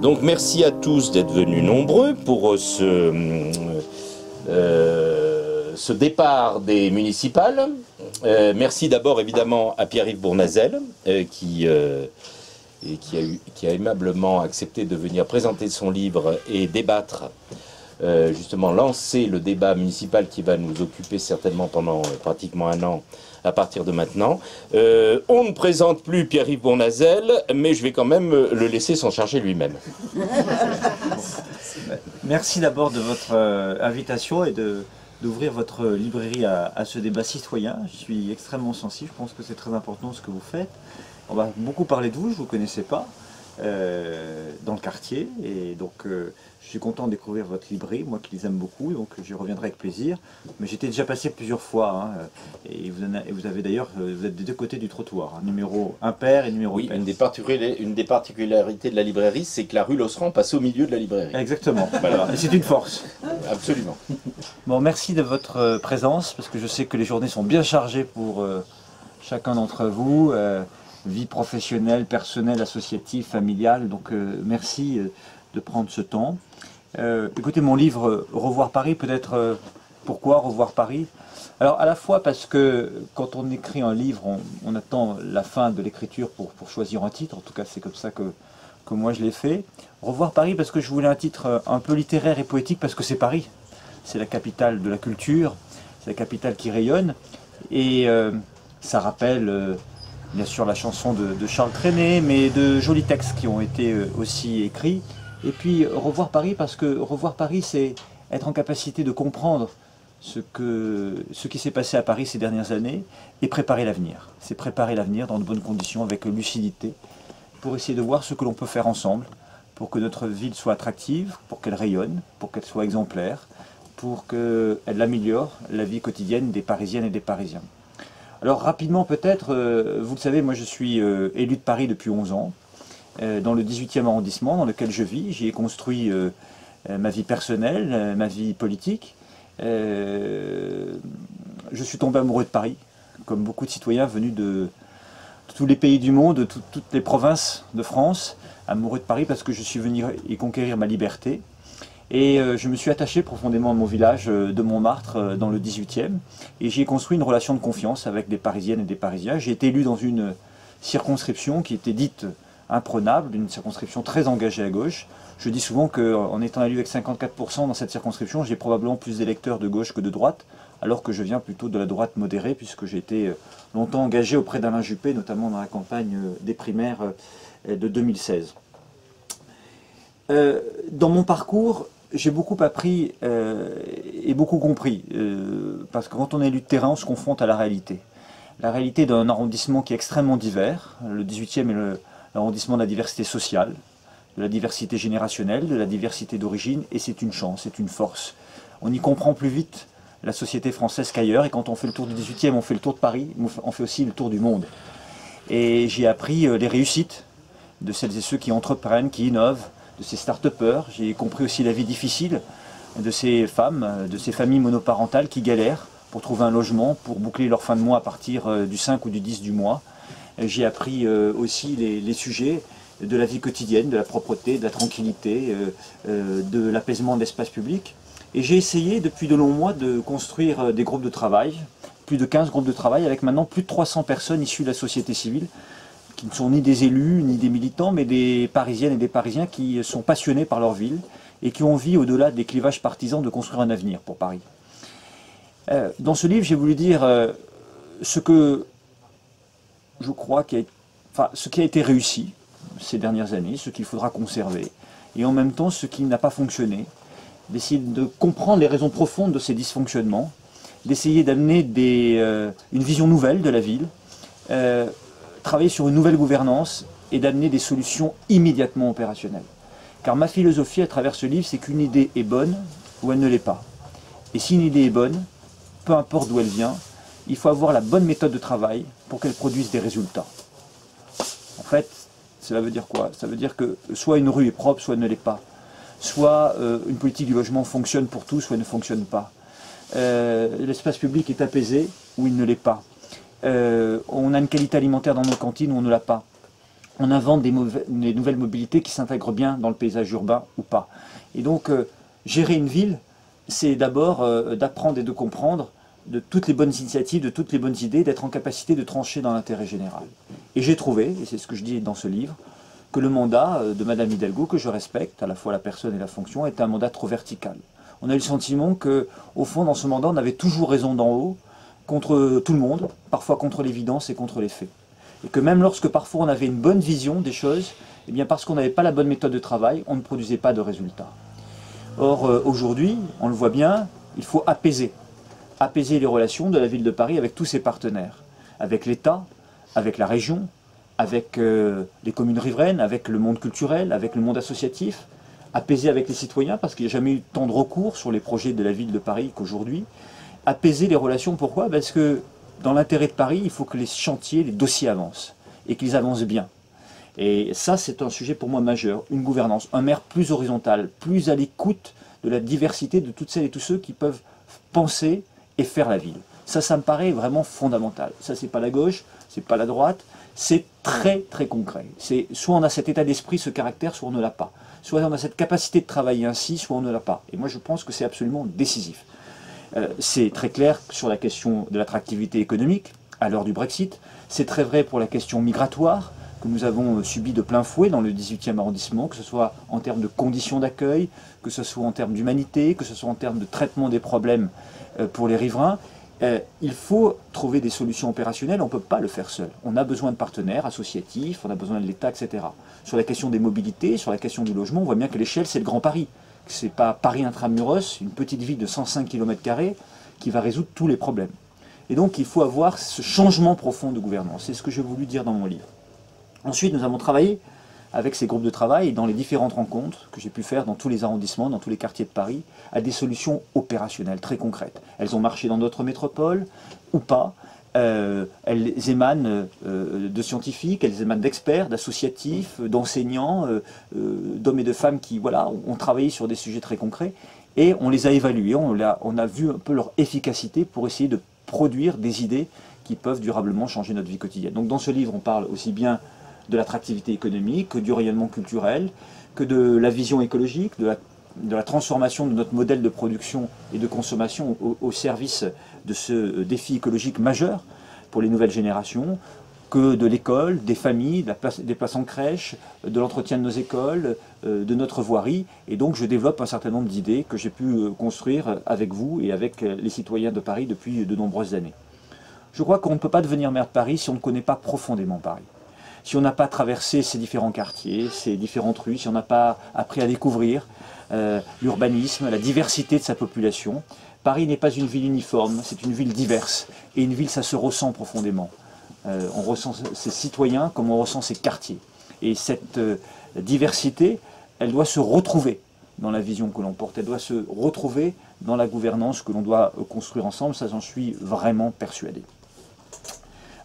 Donc merci à tous d'être venus nombreux pour ce départ des municipales. Merci d'abord évidemment à Pierre-Yves Bournazel qui a aimablement accepté de venir présenter son livre et débattre, justement lancer le débat municipal qui va nous occuper certainement pendant pratiquement un an à partir de maintenant. On ne présente plus Pierre-Yves Bournazel, mais je vais quand même le laisser s'en charger lui-même. Merci d'abord de votre invitation et d'ouvrir votre librairie à ce débat citoyen. Je suis extrêmement sensible, je pense que c'est très important ce que vous faites. On va beaucoup parler de vous, je ne vous connaissais pas, dans le quartier, et donc je suis content de découvrir votre librairie, moi qui les aime beaucoup, donc j'y reviendrai avec plaisir. Mais j'étais déjà passé plusieurs fois, hein, et vous avez d'ailleurs, vous êtes des deux côtés du trottoir, hein, numéro impair et numéro pair. Une des particularités de la librairie, c'est que la rue Losserand passe au milieu de la librairie. Exactement, voilà. Et c'est une force. Absolument. Bon, merci de votre présence, parce que je sais que les journées sont bien chargées pour chacun d'entre vous. Vie professionnelle, personnelle, associative, familiale, donc merci de prendre ce temps. Écoutez, mon livre Revoir Paris, peut-être pourquoi Revoir Paris? Alors à la fois parce que quand on écrit un livre, on attend la fin de l'écriture pour choisir un titre, en tout cas c'est comme ça que moi je l'ai fait. Revoir Paris parce que je voulais un titre un peu littéraire et poétique, parce que c'est Paris, c'est la capitale de la culture, c'est la capitale qui rayonne, et ça rappelle... bien sûr la chanson de Charles Trenet, mais de jolis textes qui ont été aussi écrits. Et puis Revoir Paris, parce que Revoir Paris, c'est être en capacité de comprendre ce qui s'est passé à Paris ces dernières années et préparer l'avenir. C'est préparer l'avenir dans de bonnes conditions, avec lucidité, pour essayer de voir ce que l'on peut faire ensemble, pour que notre ville soit attractive, pour qu'elle rayonne, pour qu'elle soit exemplaire, pour qu'elle améliore la vie quotidienne des Parisiennes et des Parisiens. Alors rapidement peut-être, vous le savez, moi je suis élu de Paris depuis 11 ans, dans le 18e arrondissement dans lequel je vis. J'y ai construit ma vie personnelle, ma vie politique. Je suis tombé amoureux de Paris, comme beaucoup de citoyens venus de tous les pays du monde, de toutes les provinces de France, amoureux de Paris parce que je suis venu y conquérir ma liberté. Et je me suis attaché profondément à mon village de Montmartre, dans le 18e, et j'y ai construit une relation de confiance avec des Parisiennes et des Parisiens. J'ai été élu dans une circonscription qui était dite imprenable, une circonscription très engagée à gauche. Je dis souvent qu'en étant élu avec 54% dans cette circonscription, j'ai probablement plus d'électeurs de gauche que de droite, alors que je viens plutôt de la droite modérée, puisque j'ai été longtemps engagé auprès d'Alain Juppé, notamment dans la campagne des primaires de 2016. Dans mon parcours, j'ai beaucoup appris et beaucoup compris, parce que quand on est élu de terrain, on se confronte à la réalité. La réalité d'un arrondissement qui est extrêmement divers. Le 18e est l'arrondissement de la diversité sociale, de la diversité générationnelle, de la diversité d'origine, et c'est une chance, c'est une force. On y comprend plus vite la société française qu'ailleurs, et quand on fait le tour du 18e, on fait le tour de Paris, on fait aussi le tour du monde. Et j'ai appris les réussites de celles et ceux qui entreprennent, qui innovent, de ces start-upers. J'ai compris aussi la vie difficile de ces femmes, de ces familles monoparentales qui galèrent pour trouver un logement, pour boucler leur fin de mois à partir du 5 ou du 10 du mois. J'ai appris aussi les sujets de la vie quotidienne, de la propreté, de la tranquillité, de l'apaisement de l'espace public. Et j'ai essayé depuis de longs mois de construire des groupes de travail, plus de 15 groupes de travail, avec maintenant plus de 300 personnes issues de la société civile, qui ne sont ni des élus, ni des militants, mais des Parisiennes et des Parisiens qui sont passionnés par leur ville et qui ont envie, au-delà des clivages partisans, de construire un avenir pour Paris. Dans ce livre, j'ai voulu dire ce que je crois ce qui a été réussi ces dernières années, ce qu'il faudra conserver, et en même temps ce qui n'a pas fonctionné, d'essayer de comprendre les raisons profondes de ces dysfonctionnements, d'essayer d'amener une vision nouvelle de la ville, travailler sur une nouvelle gouvernance et d'amener des solutions immédiatement opérationnelles. Car ma philosophie à travers ce livre, c'est qu'une idée est bonne ou elle ne l'est pas. Et si une idée est bonne, peu importe d'où elle vient, il faut avoir la bonne méthode de travail pour qu'elle produise des résultats. En fait, cela veut dire quoi? Ça veut dire que soit une rue est propre, soit elle ne l'est pas. Soit une politique du logement fonctionne pour tous, soit elle ne fonctionne pas. L'espace public est apaisé ou il ne l'est pas. On a une qualité alimentaire dans nos cantines ou on ne l'a pas. on invente des nouvelles mobilités qui s'intègrent bien dans le paysage urbain ou pas. Et donc, gérer une ville, c'est d'abord d'apprendre et de comprendre de toutes les bonnes initiatives, de toutes les bonnes idées, d'être en capacité de trancher dans l'intérêt général. Et j'ai trouvé, et c'est ce que je dis dans ce livre, que le mandat de Madame Hidalgo, que je respecte, à la fois la personne et la fonction, est un mandat trop vertical. On a eu le sentiment que, au fond, dans ce mandat, on avait toujours raison d'en haut, contre tout le monde, parfois contre l'évidence et contre les faits. Et que même lorsque parfois on avait une bonne vision des choses, eh bien parce qu'on n'avait pas la bonne méthode de travail, on ne produisait pas de résultats. Or, aujourd'hui, on le voit bien, il faut apaiser les relations de la ville de Paris avec tous ses partenaires, avec l'État, avec la région, avec les communes riveraines, avec le monde culturel, avec le monde associatif, apaiser avec les citoyens, parce qu'il n'y a jamais eu tant de recours sur les projets de la ville de Paris qu'aujourd'hui. Apaiser les relations, pourquoi? Parce que dans l'intérêt de Paris, il faut que les chantiers, les dossiers avancent, et qu'ils avancent bien. Et ça, c'est un sujet pour moi majeur, une gouvernance, un maire plus horizontal, plus à l'écoute de la diversité de toutes celles et tous ceux qui peuvent penser et faire la ville. Ça me paraît vraiment fondamental. Ça, c'est pas la gauche, c'est pas la droite, c'est très très concret. C'est soit on a cet état d'esprit, ce caractère, soit on ne l'a pas. Soit on a cette capacité de travailler ainsi, soit on ne l'a pas. Et moi, je pense que c'est absolument décisif. C'est très clair sur la question de l'attractivité économique à l'heure du Brexit. C'est très vrai pour la question migratoire que nous avons subi de plein fouet dans le 18e arrondissement, que ce soit en termes de conditions d'accueil, que ce soit en termes d'humanité, que ce soit en termes de traitement des problèmes pour les riverains. Il faut trouver des solutions opérationnelles, on ne peut pas le faire seul. On a besoin de partenaires associatifs, on a besoin de l'État, etc. Sur la question des mobilités, sur la question du logement, on voit bien que l'échelle, c'est le Grand Paris. Ce n'est pas Paris intramuros, une petite ville de 105 km² qui va résoudre tous les problèmes. Et donc il faut avoir ce changement profond de gouvernance. C'est ce que j'ai voulu dire dans mon livre. Ensuite, nous avons travaillé avec ces groupes de travail et dans les différentes rencontres que j'ai pu faire dans tous les arrondissements, dans tous les quartiers de Paris, à des solutions opérationnelles très concrètes. Elles ont marché dans notre métropole ou pas. Elles émanent de scientifiques, elles émanent d'experts, d'associatifs, d'enseignants, d'hommes et de femmes qui ont travaillé sur des sujets très concrets et on les a évalués, on a vu un peu leur efficacité pour essayer de produire des idées qui peuvent durablement changer notre vie quotidienne. Donc dans ce livre, on parle aussi bien de l'attractivité économique, que du rayonnement culturel, que de la vision écologique, de la transformation de notre modèle de production et de consommation au service de ce défi écologique majeur pour les nouvelles générations, que de l'école, des familles, des places en crèche, de l'entretien de nos écoles, de notre voirie. Et donc je développe un certain nombre d'idées que j'ai pu construire avec vous et avec les citoyens de Paris depuis de nombreuses années. Je crois qu'on ne peut pas devenir maire de Paris si on ne connaît pas profondément Paris. Si on n'a pas traversé ces différents quartiers, ces différentes rues, si on n'a pas appris à découvrir l'urbanisme, la diversité de sa population. Paris n'est pas une ville uniforme, c'est une ville diverse. Et une ville, ça se ressent profondément. On ressent ses citoyens comme on ressent ses quartiers. Et cette diversité, elle doit se retrouver dans la vision que l'on porte. Elle doit se retrouver dans la gouvernance que l'on doit construire ensemble. Ça, j'en suis vraiment persuadé.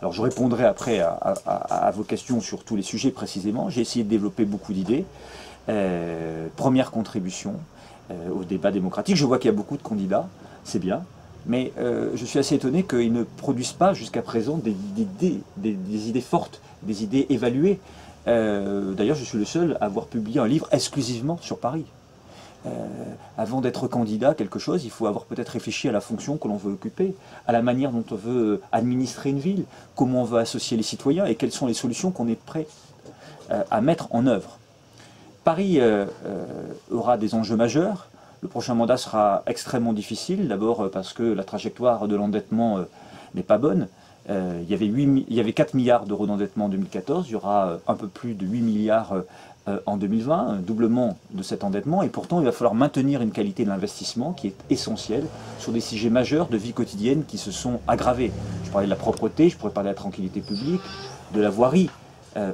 Alors je répondrai après à vos questions sur tous les sujets précisément. J'ai essayé de développer beaucoup d'idées. Première contribution au débat démocratique. Je vois qu'il y a beaucoup de candidats, c'est bien. Mais je suis assez étonné qu'ils ne produisent pas jusqu'à présent des idées fortes, des idées évaluées. D'ailleurs, je suis le seul à avoir publié un livre exclusivement sur Paris. Avant d'être candidat à quelque chose, il faut avoir peut-être réfléchi à la fonction que l'on veut occuper, à la manière dont on veut administrer une ville, comment on veut associer les citoyens et quelles sont les solutions qu'on est prêt à mettre en œuvre. Paris aura des enjeux majeurs. Le prochain mandat sera extrêmement difficile, d'abord parce que la trajectoire de l'endettement n'est pas bonne. Il y avait 4 milliards d'euros d'endettement en 2014, il y aura un peu plus de 8 milliards en 2020, un doublement de cet endettement, et pourtant il va falloir maintenir une qualité de l'investissement qui est essentielle sur des sujets majeurs de vie quotidienne qui se sont aggravés. Je parlais de la propreté, je pourrais parler de la tranquillité publique, de la voirie.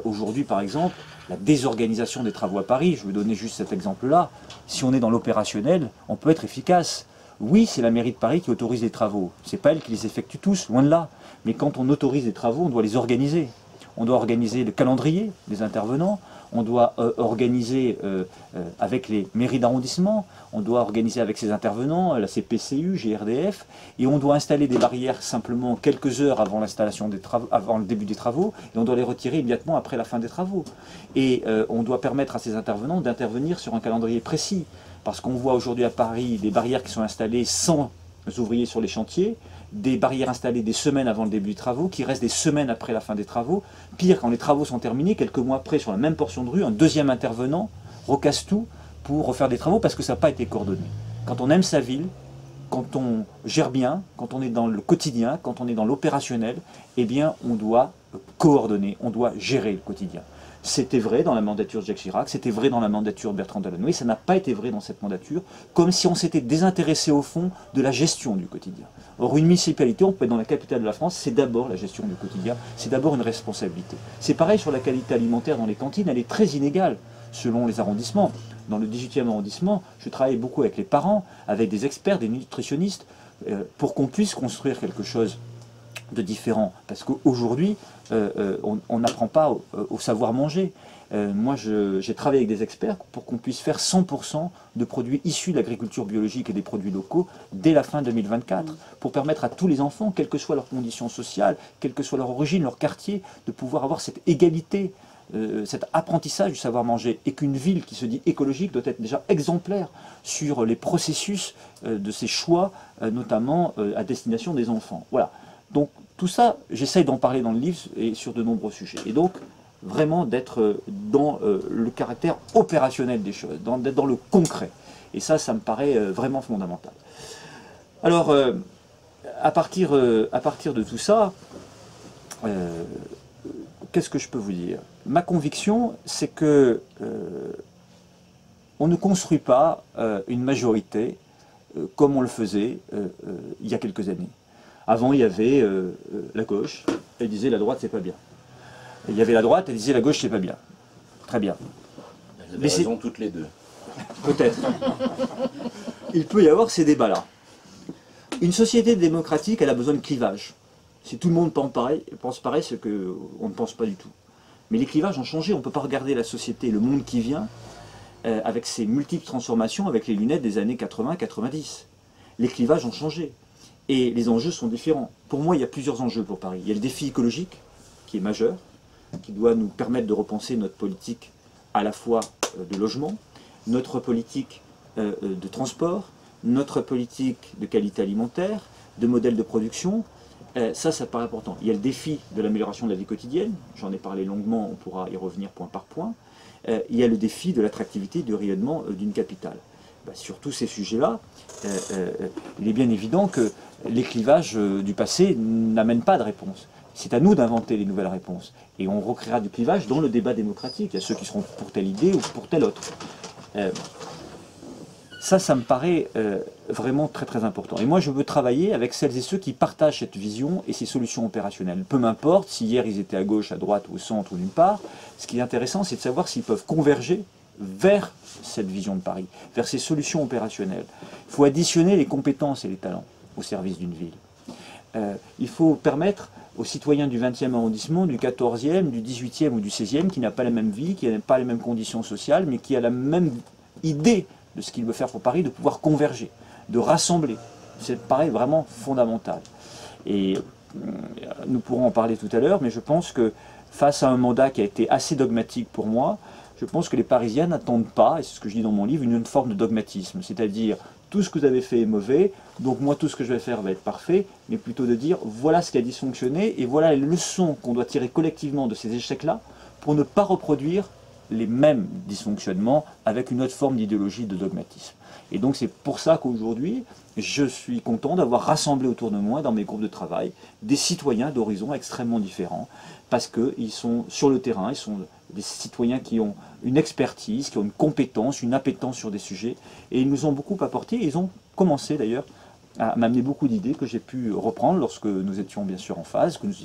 Aujourd'hui par exemple, la désorganisation des travaux à Paris, je vais donner juste cet exemple-là, si on est dans l'opérationnel, on peut être efficace. Oui, c'est la mairie de Paris qui autorise les travaux, c'est pas elle qui les effectue tous, loin de là. Mais quand on autorise des travaux, on doit les organiser. on doit organiser le calendrier des intervenants, on doit organiser avec les mairies d'arrondissement, on doit organiser avec ces intervenants, la CPCU, GRDF, et on doit installer des barrières simplement quelques heures avant l'installation des travaux, avant le début des travaux, et on doit les retirer immédiatement après la fin des travaux. Et on doit permettre à ces intervenants d'intervenir sur un calendrier précis, parce qu'on voit aujourd'hui à Paris des barrières qui sont installées sans ouvriers sur les chantiers, des barrières installées des semaines avant le début des travaux, qui restent des semaines après la fin des travaux. Pire, quand les travaux sont terminés, quelques mois après, sur la même portion de rue, un deuxième intervenant recasse tout pour refaire des travaux parce que ça n'a pas été coordonné. Quand on aime sa ville, quand on gère bien, quand on est dans le quotidien, quand on est dans l'opérationnel, eh bien, on doit coordonner, on doit gérer le quotidien. C'était vrai dans la mandature de Jacques Chirac, c'était vrai dans la mandature de Bertrand Delanoë, ça n'a pas été vrai dans cette mandature, comme si on s'était désintéressé au fond de la gestion du quotidien. Or, une municipalité, on peut être dans la capitale de la France, c'est d'abord la gestion du quotidien, c'est d'abord une responsabilité. C'est pareil sur la qualité alimentaire dans les cantines, elle est très inégale selon les arrondissements. Dans le 18e arrondissement, je travaille beaucoup avec les parents, avec des experts, des nutritionnistes, pour qu'on puisse construire quelque chose de différent. Parce qu'aujourd'hui, on n'apprend pas au savoir manger. Moi, j'ai travaillé avec des experts pour qu'on puisse faire 100% de produits issus de l'agriculture biologique et des produits locaux dès la fin 2024, pour permettre à tous les enfants, quelles que soient leurs conditions sociales, quelle que soit leur origine, leur quartier, de pouvoir avoir cette égalité, cet apprentissage du savoir-manger, et qu'une ville qui se dit écologique doit être déjà exemplaire sur les processus de ses choix, notamment à destination des enfants. Voilà. Donc tout ça, j'essaye d'en parler dans le livre et sur de nombreux sujets. Et donc, vraiment d'être dans le caractère opérationnel des choses, d'être dans le concret. Et ça me paraît vraiment fondamental. Alors, à partir de tout ça, qu'est-ce que je peux vous dire? Ma conviction, c'est que on ne construit pas une majorité comme on le faisait il y a quelques années. Avant, il y avait la gauche, elle disait la droite, c'est pas bien. Il y avait la droite, elle disait la gauche, c'est pas bien. Très bien. Elles avaient raison toutes les deux. Peut-être. Il peut y avoir ces débats-là. Une société démocratique, elle a besoin de clivage. Si tout le monde pense pareil, c'est qu'on ne pense pas du tout. Mais les clivages ont changé. On ne peut pas regarder la société, le monde qui vient, avec ses multiples transformations, avec les lunettes des années 80-90. Les clivages ont changé. Et les enjeux sont différents. Pour moi, il y a plusieurs enjeux pour Paris. Il y a le défi écologique, qui est majeur, qui doit nous permettre de repenser notre politique à la fois de logement, notre politique de transport, notre politique de qualité alimentaire, de modèle de production. Ça paraît important. Il y a le défi de l'amélioration de la vie quotidienne, j'en ai parlé longuement, on pourra y revenir point par point. Il y a le défi de l'attractivité et du rayonnement d'une capitale. Sur tous ces sujets-là, il est bien évident que les clivages du passé n'amènent pas de réponse. C'est à nous d'inventer les nouvelles réponses. Et on recréera du clivage dans le débat démocratique. Il y a ceux qui seront pour telle idée ou pour telle autre. Ça me paraît vraiment très très important. Et moi, je veux travailler avec celles et ceux qui partagent cette vision et ces solutions opérationnelles. Peu m'importe si hier ils étaient à gauche, à droite, au centre ou d'une part. Ce qui est intéressant, c'est de savoir s'ils peuvent converger vers cette vision de Paris, vers ces solutions opérationnelles. Il faut additionner les compétences et les talents au service d'une ville. Il faut permettre aux citoyens du 20e arrondissement, du 14e, du 18e ou du 16e, qui n'a pas la même vie, qui n'a pas les mêmes conditions sociales, mais qui a la même idée de ce qu'il veut faire pour Paris, de pouvoir converger, de rassembler. C'est pareil, vraiment fondamental. Et nous pourrons en parler tout à l'heure, mais je pense que face à un mandat qui a été assez dogmatique pour moi, je pense que les Parisiens n'attendent pas, et c'est ce que je dis dans mon livre, une forme de dogmatisme. C'est-à-dire, tout ce que vous avez fait est mauvais, donc moi tout ce que je vais faire va être parfait, mais plutôt de dire, voilà ce qui a dysfonctionné, et voilà les leçons qu'on doit tirer collectivement de ces échecs-là, pour ne pas reproduire les mêmes dysfonctionnements avec une autre forme d'idéologie de dogmatisme. Et donc c'est pour ça qu'aujourd'hui, je suis content d'avoir rassemblé autour de moi, dans mes groupes de travail, des citoyens d'horizons extrêmement différents, parce qu'ils sont sur le terrain, ils sont des citoyens qui ont une expertise, qui ont une compétence, une appétence sur des sujets, et ils nous ont beaucoup apporté, ils ont commencé d'ailleurs à m'amener beaucoup d'idées que j'ai pu reprendre lorsque nous étions bien sûr en phase, que nous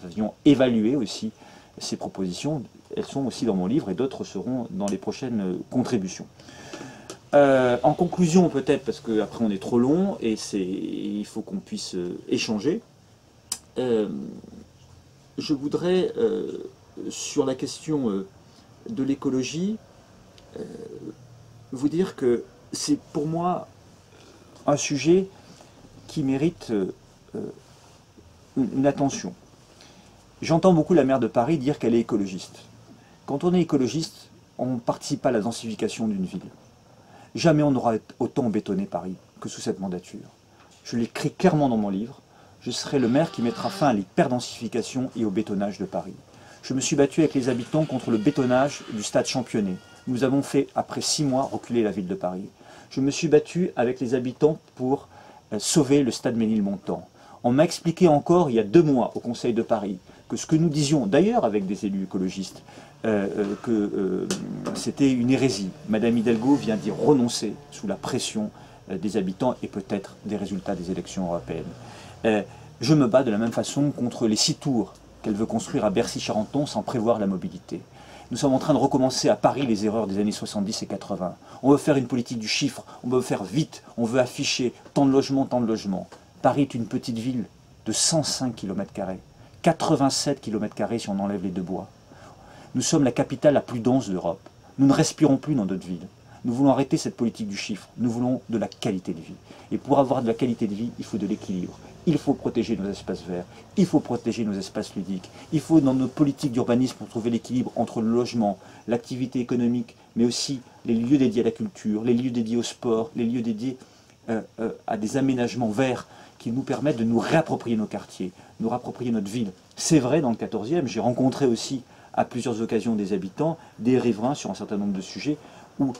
avions évalué aussi ces propositions. Elles sont aussi dans mon livre et d'autres seront dans les prochaines contributions. En conclusion peut-être, parce qu'après on est trop long et il faut qu'on puisse échanger, je voudrais, sur la question de l'écologie, vous dire que c'est pour moi un sujet qui mérite une attention. J'entends beaucoup la maire de Paris dire qu'elle est écologiste. Quand on est écologiste, on ne participe pas à la densification d'une ville. Jamais on n'aura autant bétonné Paris que sous cette mandature. Je l'écris clairement dans mon livre. Je serai le maire qui mettra fin à l'hyperdensification et au bétonnage de Paris. Je me suis battu avec les habitants contre le bétonnage du stade Championnet. Nous avons fait, après 6 mois, reculer la ville de Paris. Je me suis battu avec les habitants pour sauver le stade Ménilmontant. On m'a expliqué encore, il y a 2 mois, au Conseil de Paris, que ce que nous disions, d'ailleurs avec des élus écologistes, que c'était une hérésie. Madame Hidalgo vient d'y renoncer sous la pression des habitants et peut-être des résultats des élections européennes. Je me bats de la même façon contre les 6 tours qu'elle veut construire à Bercy-Charenton sans prévoir la mobilité. Nous sommes en train de recommencer à Paris les erreurs des années 70 et 80. On veut faire une politique du chiffre, on veut faire vite, on veut afficher tant de logements, tant de logements. Paris est une petite ville de 105 km², 87 km² si on enlève les 2 bois. Nous sommes la capitale la plus dense d'Europe. Nous ne respirons plus dans notre ville. Nous voulons arrêter cette politique du chiffre. Nous voulons de la qualité de vie. Et pour avoir de la qualité de vie, il faut de l'équilibre. Il faut protéger nos espaces verts. Il faut protéger nos espaces ludiques. Il faut, dans notre politique d'urbanisme, trouver l'équilibre entre le logement, l'activité économique, mais aussi les lieux dédiés à la culture, les lieux dédiés au sport, les lieux dédiés à des aménagements verts qui nous permettent de nous réapproprier nos quartiers, nous réapproprier notre ville. C'est vrai, dans le 14e, j'ai rencontré aussi à plusieurs occasions des habitants, des riverains sur un certain nombre de sujets, où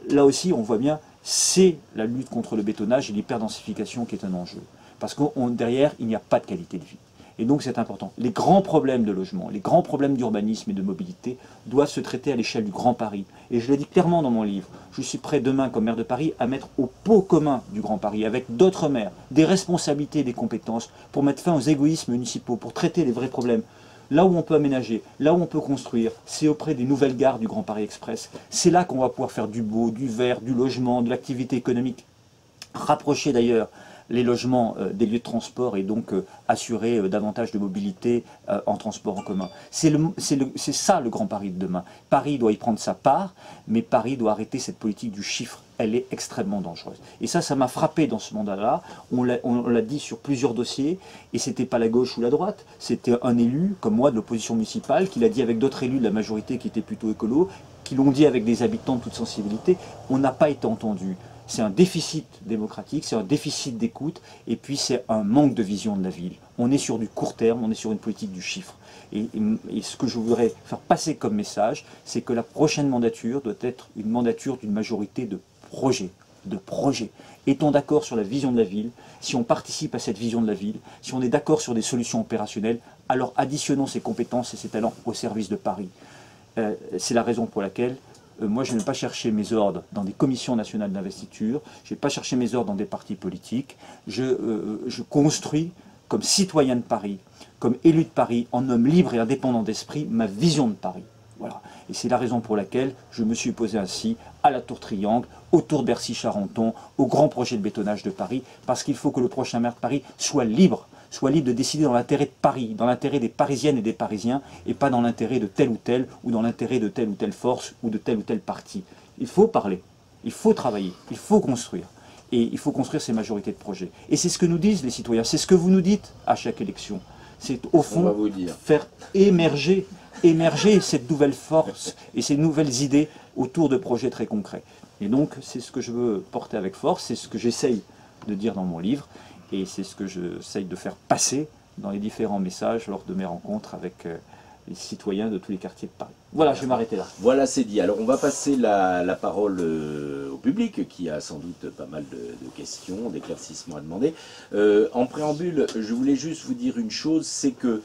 là aussi on voit bien, c'est la lutte contre le bétonnage et l'hyperdensification qui est un enjeu. Parce que derrière, il n'y a pas de qualité de vie. Et donc c'est important. Les grands problèmes de logement, les grands problèmes d'urbanisme et de mobilité doivent se traiter à l'échelle du Grand Paris. Et je l'ai dit clairement dans mon livre, je suis prêt demain, comme maire de Paris, à mettre au pot commun du Grand Paris, avec d'autres maires, des responsabilités et des compétences, pour mettre fin aux égoïsmes municipaux, pour traiter les vrais problèmes. Là où on peut aménager, là où on peut construire, c'est auprès des nouvelles gares du Grand Paris Express. C'est là qu'on va pouvoir faire du beau, du vert, du logement, de l'activité économique. Rapprocher d'ailleurs les logements des lieux de transport et donc assurer davantage de mobilité en transport en commun. C'est ça le Grand Paris de demain. Paris doit y prendre sa part, mais Paris doit arrêter cette politique du chiffre. Elle est extrêmement dangereuse. Et ça m'a frappé dans ce mandat-là. On l'a dit sur plusieurs dossiers, et c'était pas la gauche ou la droite, c'était un élu, comme moi, de l'opposition municipale, qui l'a dit avec d'autres élus de la majorité qui étaient plutôt écolos, qui l'ont dit avec des habitants de toute sensibilité. On n'a pas été entendu. C'est un déficit démocratique, c'est un déficit d'écoute, et puis c'est un manque de vision de la ville. On est sur du court terme, on est sur une politique du chiffre. Et ce que je voudrais faire passer comme message, c'est que la prochaine mandature doit être une mandature d'une majorité de projets. Est-on d'accord sur la vision de la ville? Si on participe à cette vision de la ville, si on est d'accord sur des solutions opérationnelles, alors additionnons ses compétences et ses talents au service de Paris. C'est la raison pour laquelle moi, je ne vais pas chercher mes ordres dans des commissions nationales d'investiture, je ne vais pas chercher mes ordres dans des partis politiques. Je construis, comme citoyen de Paris, comme élu de Paris, en homme libre et indépendant d'esprit, ma vision de Paris. Voilà. Et c'est la raison pour laquelle je me suis opposé ainsi à la Tour Triangle, autour de Bercy-Charenton, au grand projet de bétonnage de Paris, parce qu'il faut que le prochain maire de Paris soit libre de décider dans l'intérêt de Paris, dans l'intérêt des Parisiennes et des Parisiens, et pas dans l'intérêt de tel ou dans l'intérêt de telle ou telle force, ou de tel ou tel parti. Il faut parler, il faut travailler, il faut construire. Et il faut construire ces majorités de projets. Et c'est ce que nous disent les citoyens, c'est ce que vous nous dites à chaque élection. C'est au fond faire émerger cette nouvelle force et ces nouvelles idées autour de projets très concrets. Et donc c'est ce que je veux porter avec force, c'est ce que j'essaye de dire dans mon livre, et c'est ce que j'essaye de faire passer dans les différents messages lors de mes rencontres avec les citoyens de tous les quartiers de Paris. Voilà, je vais m'arrêter là. Voilà, c'est dit. Alors on va passer la parole au public qui a sans doute pas mal de questions, d'éclaircissements à demander. En préambule, je voulais juste vous dire une chose, c'est que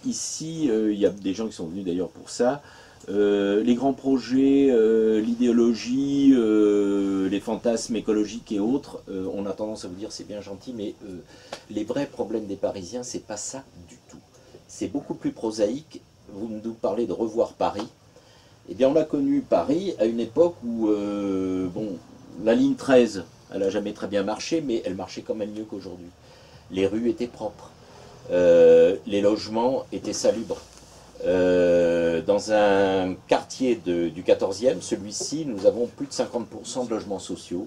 ici, il y a des gens qui sont venus d'ailleurs pour ça. Les grands projets, l'idéologie, les fantasmes écologiques et autres, on a tendance à vous dire c'est bien gentil, mais les vrais problèmes des Parisiens, c'est pas ça du tout. C'est beaucoup plus prosaïque. Vous nous parlez de revoir Paris. Eh bien, on a connu Paris à une époque où, bon, la ligne 13, elle n'a jamais très bien marché, mais elle marchait quand même mieux qu'aujourd'hui. Les rues étaient propres. les logements étaient salubres. Dans un quartier du 14e, celui-ci, nous avons plus de 50% de logements sociaux.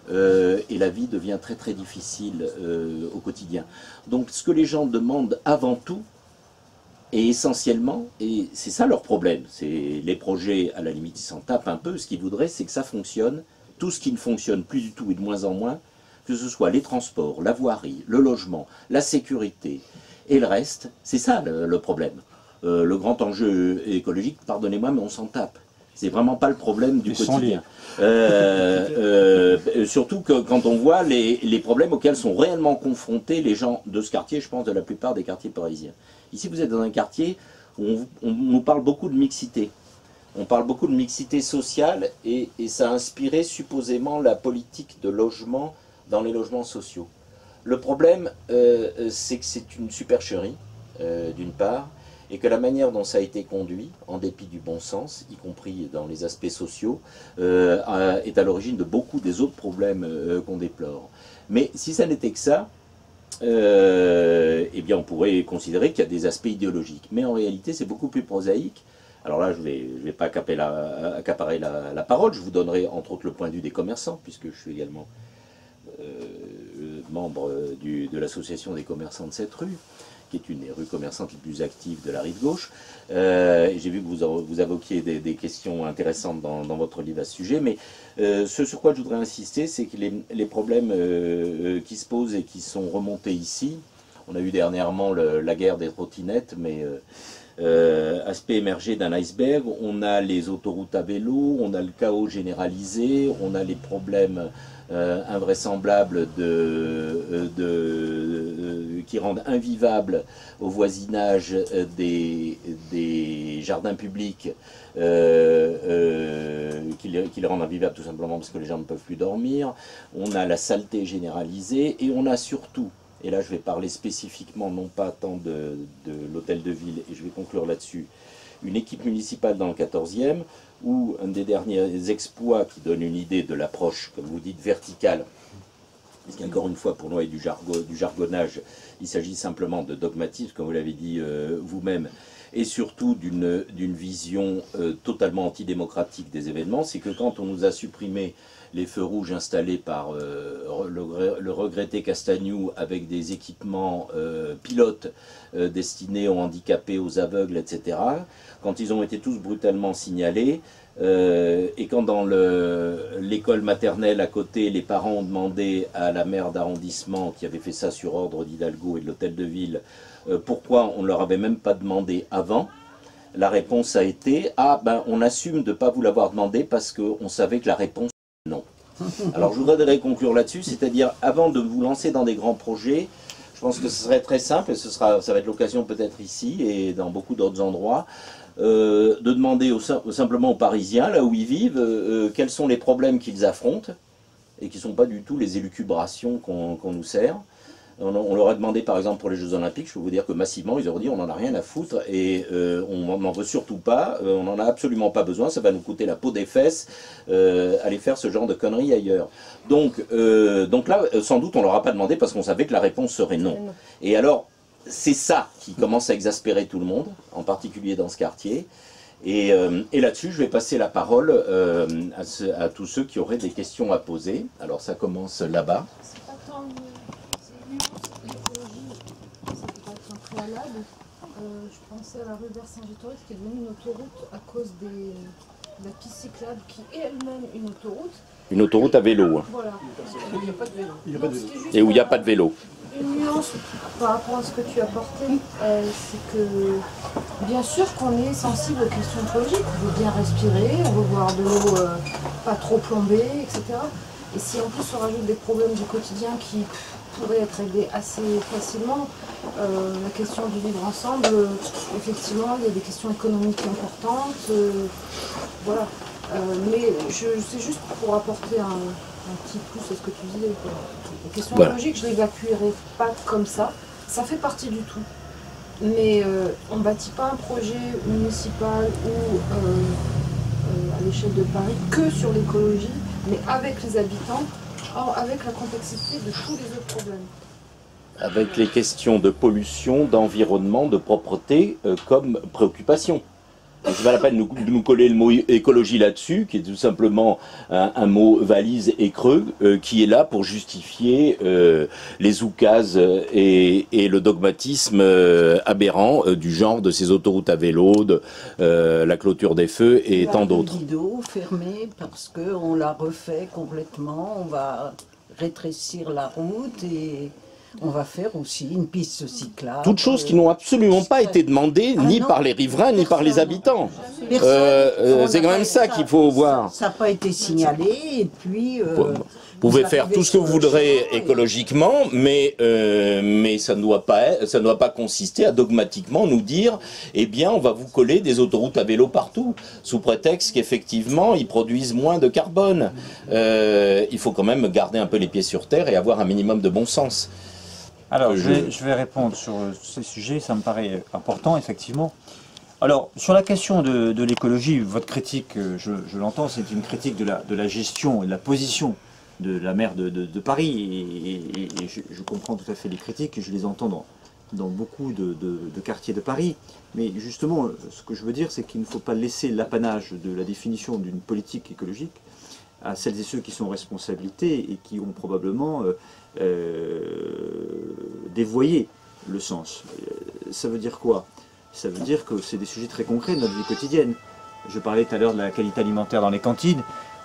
Et la vie devient très très difficile au quotidien. Donc ce que les gens demandent avant tout, et essentiellement, et c'est ça leur problème, c'est les projets, à la limite ils s'en tapent un peu, ce qu'ils voudraient c'est que ça fonctionne, tout ce qui ne fonctionne plus du tout et de moins en moins, que ce soit les transports, la voirie, le logement, la sécurité et le reste, c'est ça le problème. Le grand enjeu écologique, pardonnez-moi, mais on s'en tape. C'est vraiment pas le problème du quotidien. Surtout que quand on voit les problèmes auxquels sont réellement confrontés les gens de ce quartier, je pense de la plupart des quartiers parisiens. Ici, vous êtes dans un quartier où on nous parle beaucoup de mixité. On parle beaucoup de mixité sociale et ça a inspiré supposément la politique de logement dans les logements sociaux. Le problème, c'est que c'est une supercherie, d'une part, et que la manière dont ça a été conduit, en dépit du bon sens, y compris dans les aspects sociaux, est à l'origine de beaucoup des autres problèmes qu'on déplore. Mais si ça n'était que ça, eh bien on pourrait considérer qu'il y a des aspects idéologiques. Mais en réalité, c'est beaucoup plus prosaïque. Alors là, je vais pas accaparer la parole, je vous donnerai entre autres le point de vue des commerçants, puisque je suis également membre de l'association des commerçants de cette rue, qui est une des rues commerçantes les plus actives de la rive gauche. J'ai vu que vous évoquiez des questions intéressantes dans votre livre à ce sujet, mais ce sur quoi je voudrais insister, c'est que les problèmes qui se posent et qui sont remontés ici, on a eu dernièrement la guerre des trottinettes, mais aspect émergé d'un iceberg, on a les autoroutes à vélo, on a le chaos généralisé, on a les problèmes invraisemblables qui rendent invivables au voisinage des jardins publics, qui les rendent invivables tout simplement parce que les gens ne peuvent plus dormir. On a la saleté généralisée et on a surtout, et là je vais parler spécifiquement non pas tant de l'hôtel de ville, et je vais conclure là-dessus, une équipe municipale dans le 14e, où un des derniers exploits qui donne une idée de l'approche, comme vous dites, verticale, parce qu'encore une fois, pour nous, et du jargonnage, il s'agit simplement de dogmatisme, comme vous l'avez dit vous-même, et surtout d'une vision totalement antidémocratique des événements, c'est que quand on nous a supprimé les feux rouges installés par le regretté Castagnou avec des équipements pilotes destinés aux handicapés, aux aveugles, etc., quand ils ont été tous brutalement signalés, et quand dans l'école maternelle à côté, les parents ont demandé à la maire d'arrondissement, qui avait fait ça sur ordre d'Hidalgo et de l'hôtel de ville, pourquoi on ne leur avait même pas demandé avant, la réponse a été « Ah, ben on assume de ne pas vous l'avoir demandé parce qu'on savait que la réponse non ». Alors je voudrais conclure là-dessus, c'est-à-dire avant de vous lancer dans des grands projets, je pense que ce serait très simple, et ça va être l'occasion peut-être ici et dans beaucoup d'autres endroits, de demander simplement aux Parisiens, là où ils vivent, quels sont les problèmes qu'ils affrontent, et qui ne sont pas du tout les élucubrations qu'on nous sert. On leur a demandé par exemple pour les Jeux Olympiques, je peux vous dire que massivement ils auraient dit on n'en a rien à foutre et on n'en veut surtout pas, on n'en a absolument pas besoin, ça va nous coûter la peau des fesses, aller faire ce genre de conneries ailleurs. Donc là, sans doute on leur a pas demandé parce qu'on savait que la réponse serait non. Et alors, c'est ça qui commence à exaspérer tout le monde, en particulier dans ce quartier. Et là-dessus, je vais passer la parole à tous ceux qui auraient des questions à poser. Alors ça commence là-bas. C'est pas tant l'écologie, ça peut pas être un préalable. Je pensais à la rue Vercingétorix qui est devenue une autoroute à cause de la piste cyclable qui est elle-même une autoroute. Une autoroute à vélo. Hein. Voilà. Il n'y a pas de vélo. Et où il n'y a pas de vélo. Une nuance par rapport à ce que tu as porté, c'est que bien sûr qu'on est sensible aux questions écologiques. On veut bien respirer, on veut voir de l'eau pas trop plombée, etc. Et si en plus on rajoute des problèmes du quotidien qui pourraient être réglés assez facilement, la question du vivre ensemble, effectivement, il y a des questions économiques importantes, voilà. Mais c'est juste pour apporter un petit plus à ce que tu disais. La question écologique, je ne l'évacuerai pas comme ça. Ça fait partie du tout. Mais on ne bâtit pas un projet municipal ou à l'échelle de Paris que sur l'écologie, mais avec les habitants, avec la complexité de tous les autres problèmes. avec les questions de pollution, d'environnement, de propreté comme préoccupation. C'est pas la peine de nous coller le mot écologie là-dessus, qui est tout simplement un mot valise et creux, qui est là pour justifier les oukases et le dogmatisme aberrant du genre de ces autoroutes à vélo, de la clôture des feux et tant d'autres. La rue Didot fermée parce qu'on l'a refait complètement, on va rétrécir la route et on va faire aussi une piste cyclable. Toutes choses qui n'ont absolument pas été demandées ni par les riverains ni par les habitants. C'est quand même ça qu'il faut voir. Ça n'a pas été signalé et puis... Vous pouvez faire tout ce que vous voudrez écologiquement, mais ça ne doit pas consister à dogmatiquement nous dire eh bien on va vous coller des autoroutes à vélo partout, sous prétexte qu'effectivement ils produisent moins de carbone. Il faut quand même garder un peu les pieds sur terre et avoir un minimum de bon sens. Alors, je vais répondre sur ces sujets, ça me paraît important, effectivement. Alors, sur la question de l'écologie, votre critique, je l'entends, c'est une critique de la gestion et de la position de la maire de Paris, et je comprends tout à fait les critiques, et je les entends dans beaucoup de quartiers de Paris. Mais justement, ce que je veux dire, c'est qu'il ne faut pas laisser l'apanage de la définition d'une politique écologique à celles et ceux qui sont en responsabilité et qui ont probablement dévoyé le sens. Ça veut dire quoi? Ça veut dire que c'est des sujets très concrets de notre vie quotidienne. Je parlais tout à l'heure de la qualité alimentaire dans les cantines.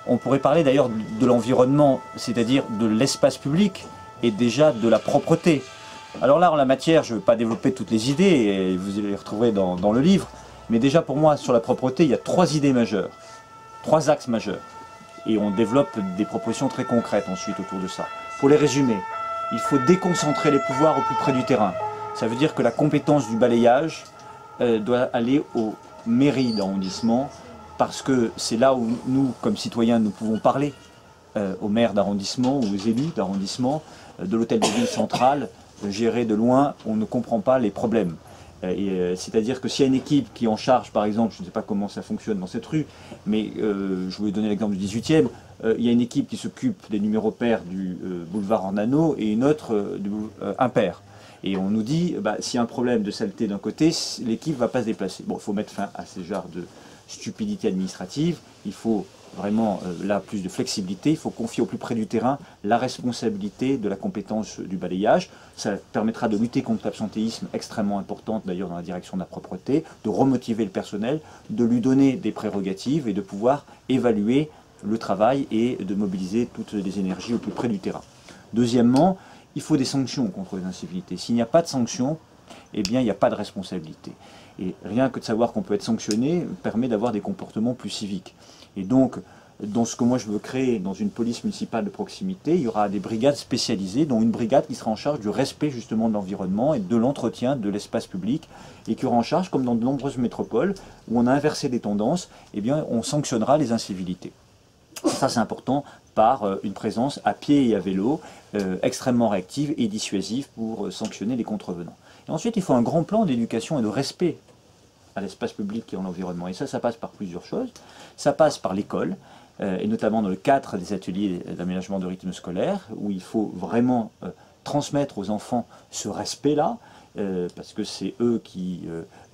On pourrait parler d'ailleurs de l'environnement, c'est-à-dire de l'espace public et déjà de la propreté. Alors là, en la matière, je ne vais pas développer toutes les idées, et vous les retrouverez dans le livre, mais déjà pour moi, sur la propreté, il y a 3 idées majeures, 3 axes majeurs. Et on développe des propositions très concrètes ensuite autour de ça. Pour les résumer, il faut déconcentrer les pouvoirs au plus près du terrain. Ça veut dire que la compétence du balayage doit aller aux mairies d'arrondissement, parce que c'est là où nous, comme citoyens, nous pouvons parler aux maires d'arrondissement ou aux élus d'arrondissement, de l'hôtel de ville central, gérer de loin, on ne comprend pas les problèmes. C'est-à-dire que s'il y a une équipe qui est en charge, par exemple, je ne sais pas comment ça fonctionne dans cette rue, mais je voulais donner l'exemple du 18e, il y a une équipe qui s'occupe des numéros pairs du boulevard Ornano et une autre du impair. Et on nous dit, s'il y a un problème de saleté d'un côté, l'équipe ne va pas se déplacer. Bon, il faut mettre fin à ce genre de stupidité administrative, il faut vraiment là plus de flexibilité, il faut confier au plus près du terrain la responsabilité de la compétence du balayage. Ça permettra de lutter contre l'absentéisme extrêmement importante d'ailleurs dans la direction de la propreté, de remotiver le personnel, de lui donner des prérogatives et de pouvoir évaluer le travail et de mobiliser toutes les énergies au plus près du terrain. Deuxièmement, il faut des sanctions contre les incivilités. S'il n'y a pas de sanctions, eh bien il n'y a pas de responsabilité. Et rien que de savoir qu'on peut être sanctionné permet d'avoir des comportements plus civiques. Et donc, dans ce que moi je veux créer dans une police municipale de proximité, il y aura des brigades spécialisées, dont une brigade qui sera en charge du respect justement de l'environnement et de l'entretien de l'espace public, et qui aura en charge, comme dans de nombreuses métropoles, où on a inversé des tendances, eh bien on sanctionnera les incivilités. Ça c'est important, par une présence à pied et à vélo, extrêmement réactive et dissuasive pour sanctionner les contrevenants. Et ensuite, il faut un grand plan d'éducation et de respect à l'espace public et à l'environnement. Et ça passe par plusieurs choses. Ça passe par l'école, et notamment dans le cadre des ateliers d'aménagement de rythme scolaire, où il faut vraiment transmettre aux enfants ce respect-là, parce que c'est eux qui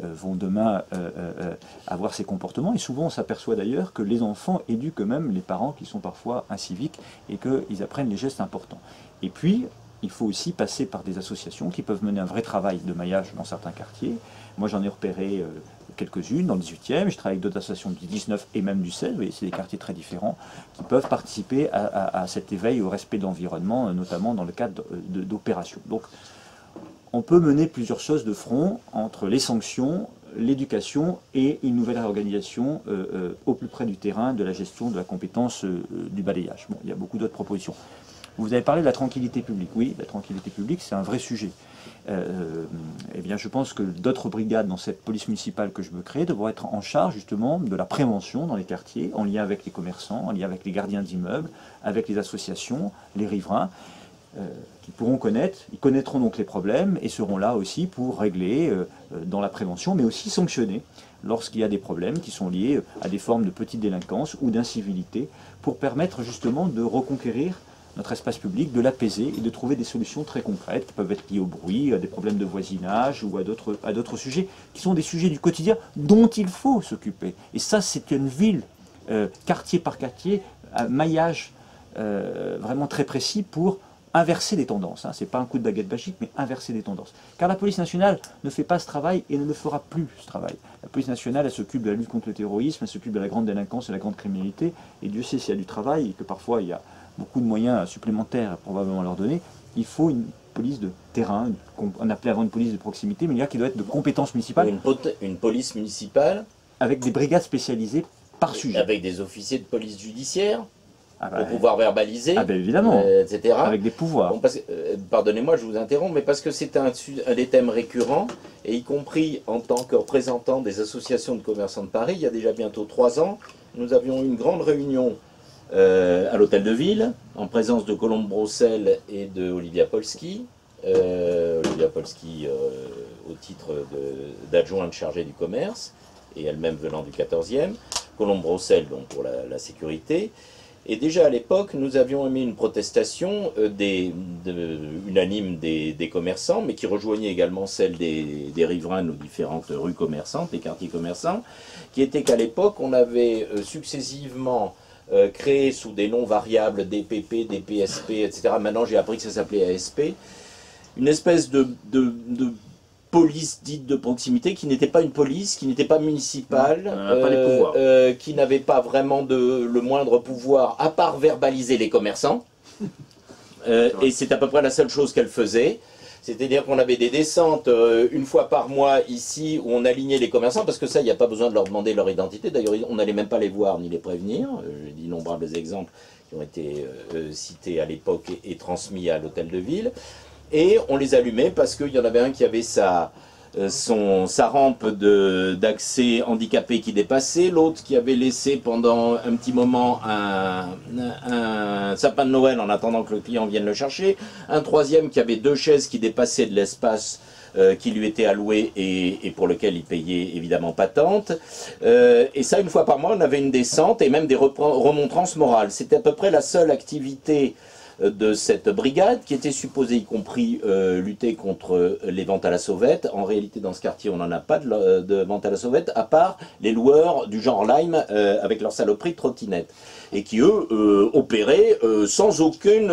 vont demain avoir ces comportements. Et souvent, on s'aperçoit d'ailleurs que les enfants éduquent eux-mêmes les parents qui sont parfois inciviques et qu'ils apprennent les gestes importants. Et puis, il faut aussi passer par des associations qui peuvent mener un vrai travail de maillage dans certains quartiers. Moi, j'en ai repéré quelques-unes dans le 18e, je travaille avec d'autres associations du 19 et même du 16, vous voyez, c'est des quartiers très différents, qui peuvent participer à cet éveil au respect de l'environnement, notamment dans le cadre d'opérations. Donc, on peut mener plusieurs choses de front entre les sanctions, l'éducation et une nouvelle réorganisation au plus près du terrain de la gestion de la compétence du balayage. Bon, il y a beaucoup d'autres propositions. Vous avez parlé de la tranquillité publique. Oui, la tranquillité publique, c'est un vrai sujet. Eh bien, je pense que d'autres brigades dans cette police municipale que je veux créer devront être en charge justement de la prévention dans les quartiers, en lien avec les commerçants, en lien avec les gardiens d'immeubles, avec les associations, les riverains, qui pourront connaître, ils connaîtront donc les problèmes et seront là aussi pour régler dans la prévention, mais aussi sanctionner lorsqu'il y a des problèmes qui sont liés à des formes de petite délinquance ou d'incivilité, pour permettre justement de reconquérir notre espace public, de l'apaiser et de trouver des solutions très concrètes qui peuvent être liées au bruit, à des problèmes de voisinage ou à d'autres sujets qui sont des sujets du quotidien dont il faut s'occuper. Et ça, c'est une ville, quartier par quartier, à maillage vraiment très précis pour inverser les tendances. Ce n'est pas un coup de baguette magique, mais inverser les tendances. Car la police nationale ne fait pas ce travail et ne le fera plus, ce travail. La police nationale, elle s'occupe de la lutte contre le terrorisme, elle s'occupe de la grande délinquance et la grande criminalité. Et Dieu sait s'il y a du travail et que parfois il y a beaucoup de moyens supplémentaires probablement à leur donner. Il faut une police de terrain, qu'on appelait avant une police de proximité, mais il y a qui doit être de compétences municipales. Une police municipale avec des brigades spécialisées par sujet. Avec des officiers de police judiciaire bah, pour pouvoir verbaliser, évidemment, etc. Avec des pouvoirs. Bon, pardonnez-moi, je vous interromps, mais parce que c'est un des thèmes récurrents, et y compris en tant que représentant des associations de commerçants de Paris, il y a déjà bientôt 3 ans, nous avions eu une grande réunion à l'Hôtel de Ville, en présence de Colombe Brossel et de Olivia Polski. Olivia Polski au titre d'adjointe chargée du commerce, et elle-même venant du 14e. Colombe Brossel donc pour la sécurité. Et déjà à l'époque, nous avions émis une protestation unanime des commerçants, mais qui rejoignait également celle des riverains de nos différentes rues commerçantes, des quartiers commerçants, qui était qu'à l'époque, on avait successivement créé sous des noms variables DPP, DPSP, etc. Maintenant, j'ai appris que ça s'appelait ASP, une espèce de police dite de proximité, qui n'était pas une police, qui n'était pas municipale, qui n'avait pas vraiment le moindre pouvoir, à part verbaliser les commerçants. Et c'est à peu près la seule chose qu'elle faisait. C'est-à-dire qu'on avait des descentes une fois par mois ici, où on alignait les commerçants, parce que ça, il n'y a pas besoin de leur demander leur identité. D'ailleurs, on n'allait même pas les voir ni les prévenir. J'ai d'innombrables exemples qui ont été cités à l'époque et transmis à l'Hôtel de Ville. Et on les allumait parce qu'il y en avait un qui avait sa rampe d'accès handicapé qui dépassait, l'autre qui avait laissé pendant un petit moment un sapin de Noël en attendant que le client vienne le chercher, un troisième qui avait 2 chaises qui dépassaient de l'espace qui lui était alloué et pour lequel il payait évidemment patente. Et ça, une fois par mois, on avait une descente et même des remontrances morales. C'était à peu près la seule activité de cette brigade qui était supposée, y compris lutter contre les ventes à la sauvette. En réalité, dans ce quartier, on n'en a pas de vente à la sauvette, à part les loueurs du genre Lime avec leur saloperie de trottinette, et qui, eux, opéraient sans aucune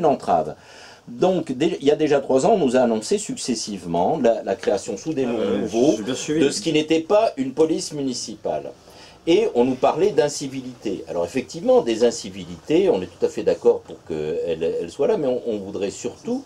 entrave. Donc, il y a déjà 3 ans, on nous a annoncé successivement la création sous des noms nouveaux de ce qui n'était pas une police municipale. Et on nous parlait d'incivilité. Alors effectivement, des incivilités, on est tout à fait d'accord pour qu'elles soient là, mais on voudrait surtout,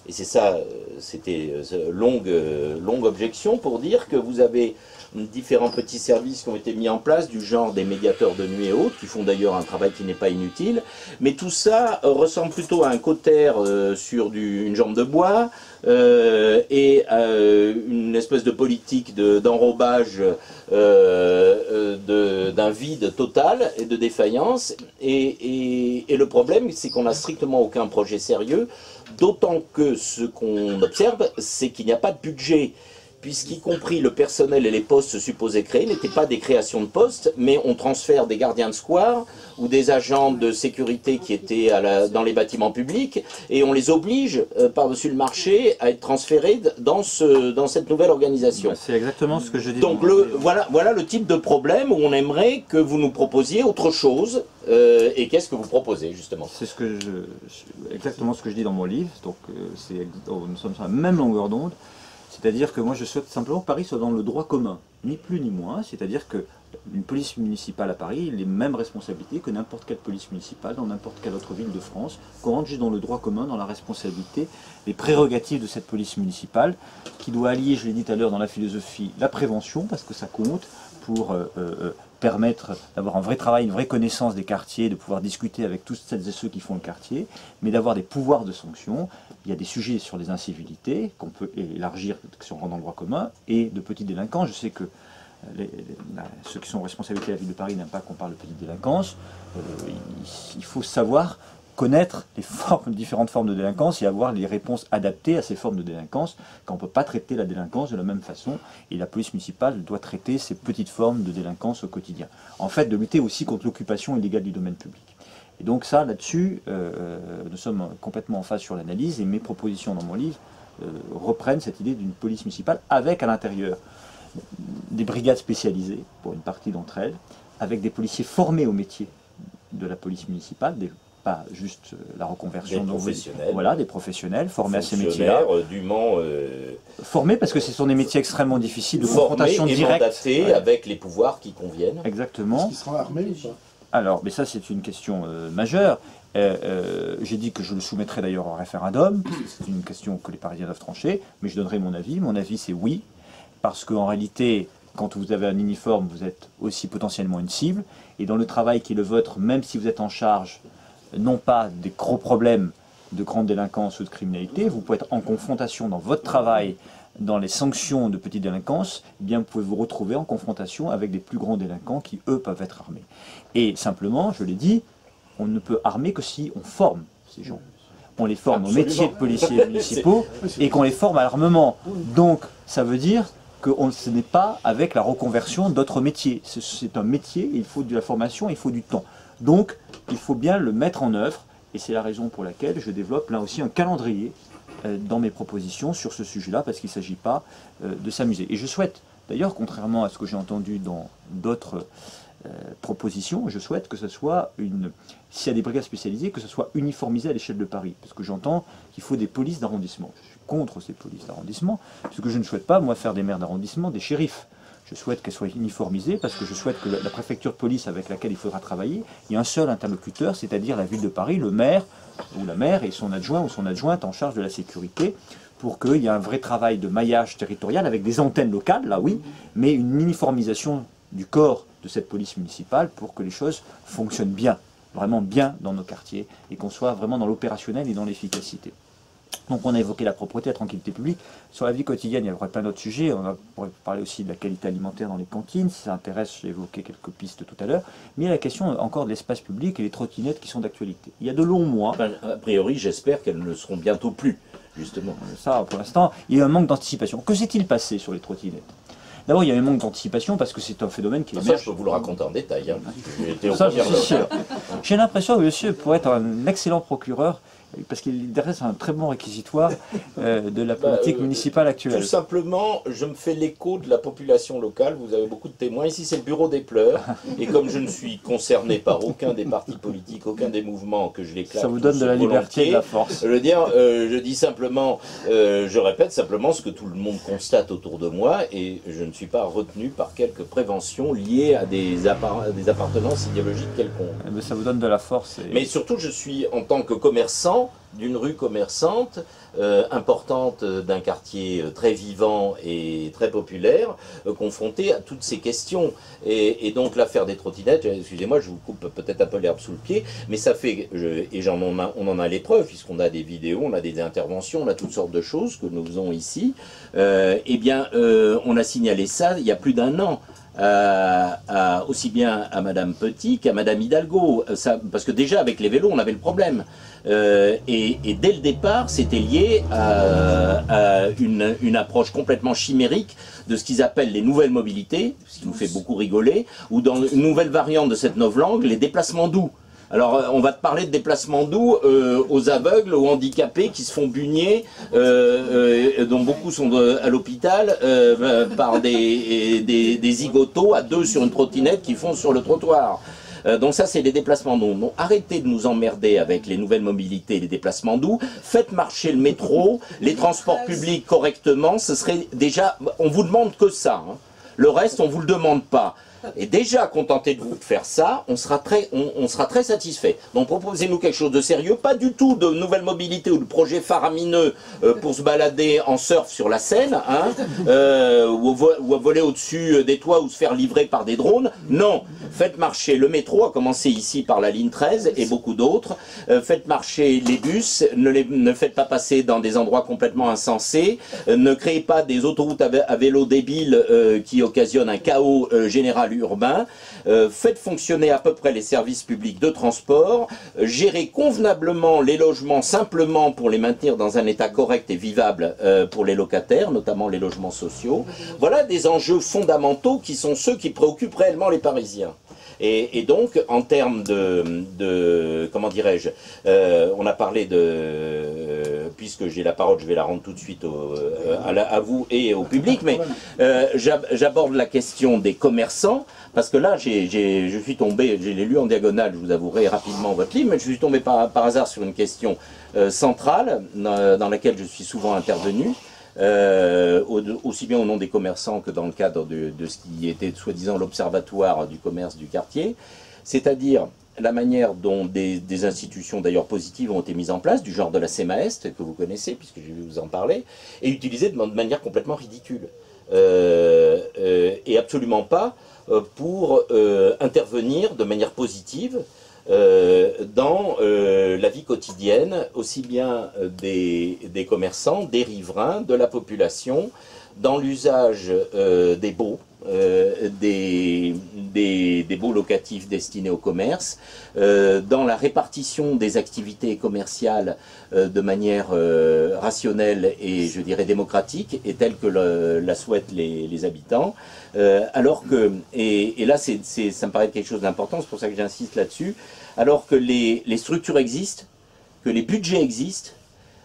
et c'est ça, c'était longue objection pour dire que vous avez différents petits services qui ont été mis en place, du genre des médiateurs de nuit et autres, qui font d'ailleurs un travail qui n'est pas inutile, mais tout ça ressemble plutôt à un cautère sur une jambe de bois, et une espèce de politique d'enrobage d'un vide total et de défaillance. Et le problème, c'est qu'on n'a strictement aucun projet sérieux, d'autant que ce qu'on observe, c'est qu'il n'y a pas de budget, puisqu'y compris le personnel et les postes supposés créés n'étaient pas des créations de postes, mais on transfère des gardiens de square ou des agents de sécurité qui étaient dans les bâtiments publics, et on les oblige, par-dessus le marché, à être transférés dans cette nouvelle organisation. C'est exactement ce que je dis. Donc voilà le type de problème où on aimerait que vous nous proposiez autre chose. Et qu'est-ce que vous proposez, justement? C'est exactement ce que je dis dans mon livre. Donc nous sommes sur la même longueur d'onde. C'est-à-dire que moi je souhaite simplement que Paris soit dans le droit commun, ni plus ni moins, c'est-à-dire qu'une police municipale à Paris a les mêmes responsabilités que n'importe quelle police municipale dans n'importe quelle autre ville de France, qu'on rentre juste dans le droit commun, dans la responsabilité, les prérogatives de cette police municipale, qui doit allier, je l'ai dit tout à l'heure dans la philosophie, la prévention, parce que ça compte pour permettre d'avoir un vrai travail, une vraie connaissance des quartiers, de pouvoir discuter avec tous celles et ceux qui font le quartier, mais d'avoir des pouvoirs de sanction. Il y a des sujets sur les incivilités qu'on peut élargir si on rentre dans le droit commun, et de petits délinquants. Je sais que ceux qui sont en responsabilité de la ville de Paris n'aiment pas qu'on parle de petite délinquance. Il faut savoir connaître les différentes formes de délinquance et avoir les réponses adaptées à ces formes de délinquance, quand on ne peut pas traiter la délinquance de la même façon, et la police municipale doit traiter ces petites formes de délinquance au quotidien. En fait, de lutter aussi contre l'occupation illégale du domaine public. Et donc ça, là-dessus, nous sommes complètement en phase sur l'analyse, et mes propositions dans mon livre reprennent cette idée d'une police municipale avec à l'intérieur des brigades spécialisées, pour une partie d'entre elles, avec des policiers formés au métier de la police municipale, pas juste la reconversion. Des professionnels. Voilà, des professionnels formés à ces métiers-là. Dûment formés parce que ce sont des métiers extrêmement difficiles de formés confrontation et directe. mandatés avec les pouvoirs qui conviennent. Exactement. Est-ce qu'ils seront armés ou pas? Alors, mais ça c'est une question majeure. J'ai dit que je le soumettrai d'ailleurs au référendum. C'est une question que les Parisiens doivent trancher, mais je donnerai mon avis. Mon avis c'est oui, parce qu'en réalité, quand vous avez un uniforme, vous êtes aussi potentiellement une cible. Et dans le travail qui est le vôtre, même si vous êtes en charge, non pas des gros problèmes de grande délinquance ou de criminalité, vous pouvez être en confrontation dans votre travail, dans les sanctions de petite délinquance, eh bien vous pouvez vous retrouver en confrontation avec des plus grands délinquants qui, eux, peuvent être armés. Et simplement, je l'ai dit, on ne peut armer que si on forme ces gens. On les forme au métier de policiers municipaux et qu'on les forme à l'armement. Donc, ça veut dire que ce n'est pas avec la reconversion d'autres métiers. C'est un métier, il faut de la formation, il faut du temps. Donc, il faut bien le mettre en œuvre, et c'est la raison pour laquelle je développe là aussi un calendrier dans mes propositions sur ce sujet-là, parce qu'il ne s'agit pas de s'amuser. Et je souhaite, d'ailleurs, contrairement à ce que j'ai entendu dans d'autres propositions, je souhaite que ce soit s'il y a des brigades spécialisées, que ce soit uniformisé à l'échelle de Paris, parce que j'entends qu'il faut des polices d'arrondissement. Je suis contre ces polices d'arrondissement, parce que je ne souhaite pas, moi, faire des maires d'arrondissement des shérifs. Je souhaite qu'elles soient uniformisées parce que je souhaite que la préfecture de police avec laquelle il faudra travailler, il y ait un seul interlocuteur, c'est-à-dire la ville de Paris, le maire ou la maire et son adjoint ou son adjointe en charge de la sécurité, pour qu'il y ait un vrai travail de maillage territorial avec des antennes locales, là oui, mais une uniformisation du corps de cette police municipale pour que les choses fonctionnent bien, vraiment bien dans nos quartiers et qu'on soit vraiment dans l'opérationnel et dans l'efficacité. Donc on a évoqué la propreté, la tranquillité publique. Sur la vie quotidienne, il y aurait plein d'autres sujets. On pourrait parler aussi de la qualité alimentaire dans les cantines. Si ça intéresse, j'ai évoqué quelques pistes tout à l'heure. Mais il y a la question encore de l'espace public et les trottinettes qui sont d'actualité. Il y a de longs mois. Enfin, a priori, j'espère qu'elles ne le seront bientôt plus, justement. Ça, pour l'instant, il y a eu un manque d'anticipation. Que s'est-il passé sur les trottinettes? D'abord, il y a eu un manque d'anticipation parce que c'est un phénomène qui est... Ça, je peux vous le raconter en détail. Hein. Ça, je suis sûr. J'ai l'impression que monsieur pourrait être un excellent procureur parce qu'il dresse un très bon réquisitoire de la politique municipale actuelle. Tout simplement, je me fais l'écho de la population locale. Vous avez beaucoup de témoins. Ici, c'est le bureau des pleurs. Et comme je ne suis concerné par aucun des partis politiques, aucun des mouvements que je l'éclate, ça vous donne de la liberté et de la force. Je dis simplement, je répète simplement ce que tout le monde constate autour de moi, et je ne suis pas retenu par quelques préventions liées à des appartenances idéologiques quelconques. Mais ça vous donne de la force. Mais surtout, je suis, en tant que commerçant, d'une rue commerçante importante, d'un quartier très vivant et très populaire, confronté à toutes ces questions. Et donc l'affaire des trottinettes, excusez-moi, je vous coupe peut-être un peu l'herbe sous le pied, mais ça fait, on en a les preuves, puisqu'on a des vidéos, on a des interventions, on a toutes sortes de choses que nous faisons ici. On a signalé ça il y a plus d'un an. Aussi bien à Madame Petit qu'à Madame Hidalgo, parce que déjà avec les vélos on avait le problème, et dès le départ c'était lié à une approche complètement chimérique de ce qu'ils appellent les nouvelles mobilités, ce qui nous fait beaucoup rigoler, ou dans une nouvelle variante de cette novlangue, les déplacements doux. Alors, on va te parler de déplacements doux aux aveugles, aux handicapés qui se font bugner, dont beaucoup sont à l'hôpital, par des zigotos à deux sur une trottinette qui font sur le trottoir. Donc ça, c'est les déplacements doux. Donc, arrêtez de nous emmerder avec les nouvelles mobilités, les déplacements doux. Faites marcher le métro, les transports publics correctement. Ce serait déjà... On vous demande que ça. Hein. Le reste, on vous le demande pas. Et déjà, contentez-vous de faire ça, on sera très satisfait. Donc proposez-nous quelque chose de sérieux, pas du tout de nouvelle mobilité ou de projet faramineux pour se balader en surf sur la Seine, hein, ou voler au-dessus des toits ou se faire livrer par des drones. Non, faites marcher le métro, à commencer ici par la ligne 13 et beaucoup d'autres. Faites marcher les bus, ne faites pas passer dans des endroits complètement insensés. Ne créez pas des autoroutes à vélo débiles qui occasionnent un chaos général général urbain, faites fonctionner à peu près les services publics de transport, gérez convenablement les logements simplement pour les maintenir dans un état correct et vivable pour les locataires, notamment les logements sociaux. Voilà des enjeux fondamentaux qui sont ceux qui préoccupent réellement les Parisiens. Et donc, en termes comment dirais-je, on a parlé puisque j'ai la parole, je vais la rendre tout de suite à vous et au public, mais j'aborde la question des commerçants, parce que là, je suis tombé, je l'ai lu en diagonale, je vous avouerai rapidement votre livre, mais je suis tombé par hasard sur une question centrale, dans laquelle je suis souvent intervenu. Aussi bien au nom des commerçants que dans le cadre de ce qui était soi-disant l'observatoire du commerce du quartier, c'est-à-dire la manière dont des institutions d'ailleurs positives ont été mises en place, du genre de la CMAEST, que vous connaissez puisque je vais vous en parler, et utilisées de manière complètement ridicule, et absolument pas pour intervenir de manière positive dans la vie quotidienne, aussi bien des commerçants, des riverains, de la population, dans l'usage des baux, des baux locatifs destinés au commerce, dans la répartition des activités commerciales de manière rationnelle et, je dirais, démocratique, et telle que la souhaitent les habitants. Alors que, et là ça me paraît quelque chose d'important, c'est pour ça que j'insiste là-dessus, alors que les structures existent, que les budgets existent,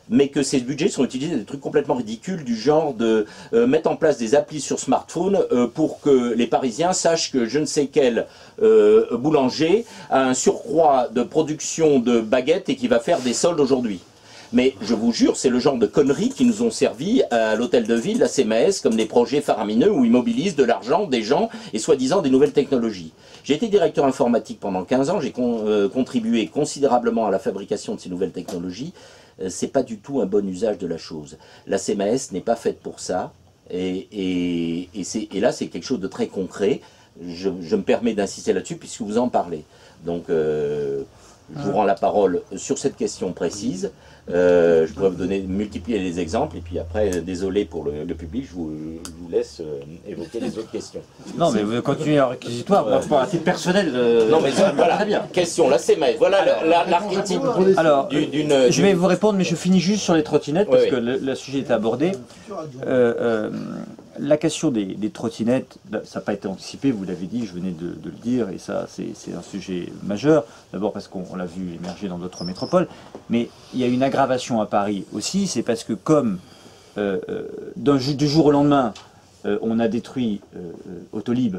mais que ces budgets sont utilisés dans des trucs complètement ridicules, du genre de mettre en place des applis sur smartphone pour que les Parisiens sachent que je ne sais quel boulanger a un surcroît de production de baguettes et qui va faire des soldes aujourd'hui. Mais je vous jure, c'est le genre de conneries qui nous ont servi à l'hôtel de ville, la CMAS, comme des projets faramineux où ils mobilisent de l'argent, des gens et soi-disant des nouvelles technologies. J'ai été directeur informatique pendant 15 ans, j'ai contribué considérablement à la fabrication de ces nouvelles technologies. C'est pas du tout un bon usage de la chose. La CMAS n'est pas faite pour ça, et là c'est quelque chose de très concret. Je me permets d'insister là-dessus puisque vous en parlez. Donc je vous rends la parole sur cette question précise. Je pourrais vous multiplier les exemples, et puis après, désolé pour le public, je vous laisse évoquer les autres questions. Non, mais vous continuez à réquisitoire, à titre personnel. Non, mais voilà, très bien. Question, là c'est maître. Voilà l'archétype d'une... Je vais vous répondre, mais je finis juste sur les trottinettes, parce que le sujet est abordé. La question des trottinettes, ça n'a pas été anticipé, vous l'avez dit, je venais de le dire, et ça c'est un sujet majeur, d'abord parce qu'on l'a vu émerger dans d'autres métropoles, mais il y a une aggravation à Paris aussi, c'est parce que comme du jour au lendemain, on a détruit Autolib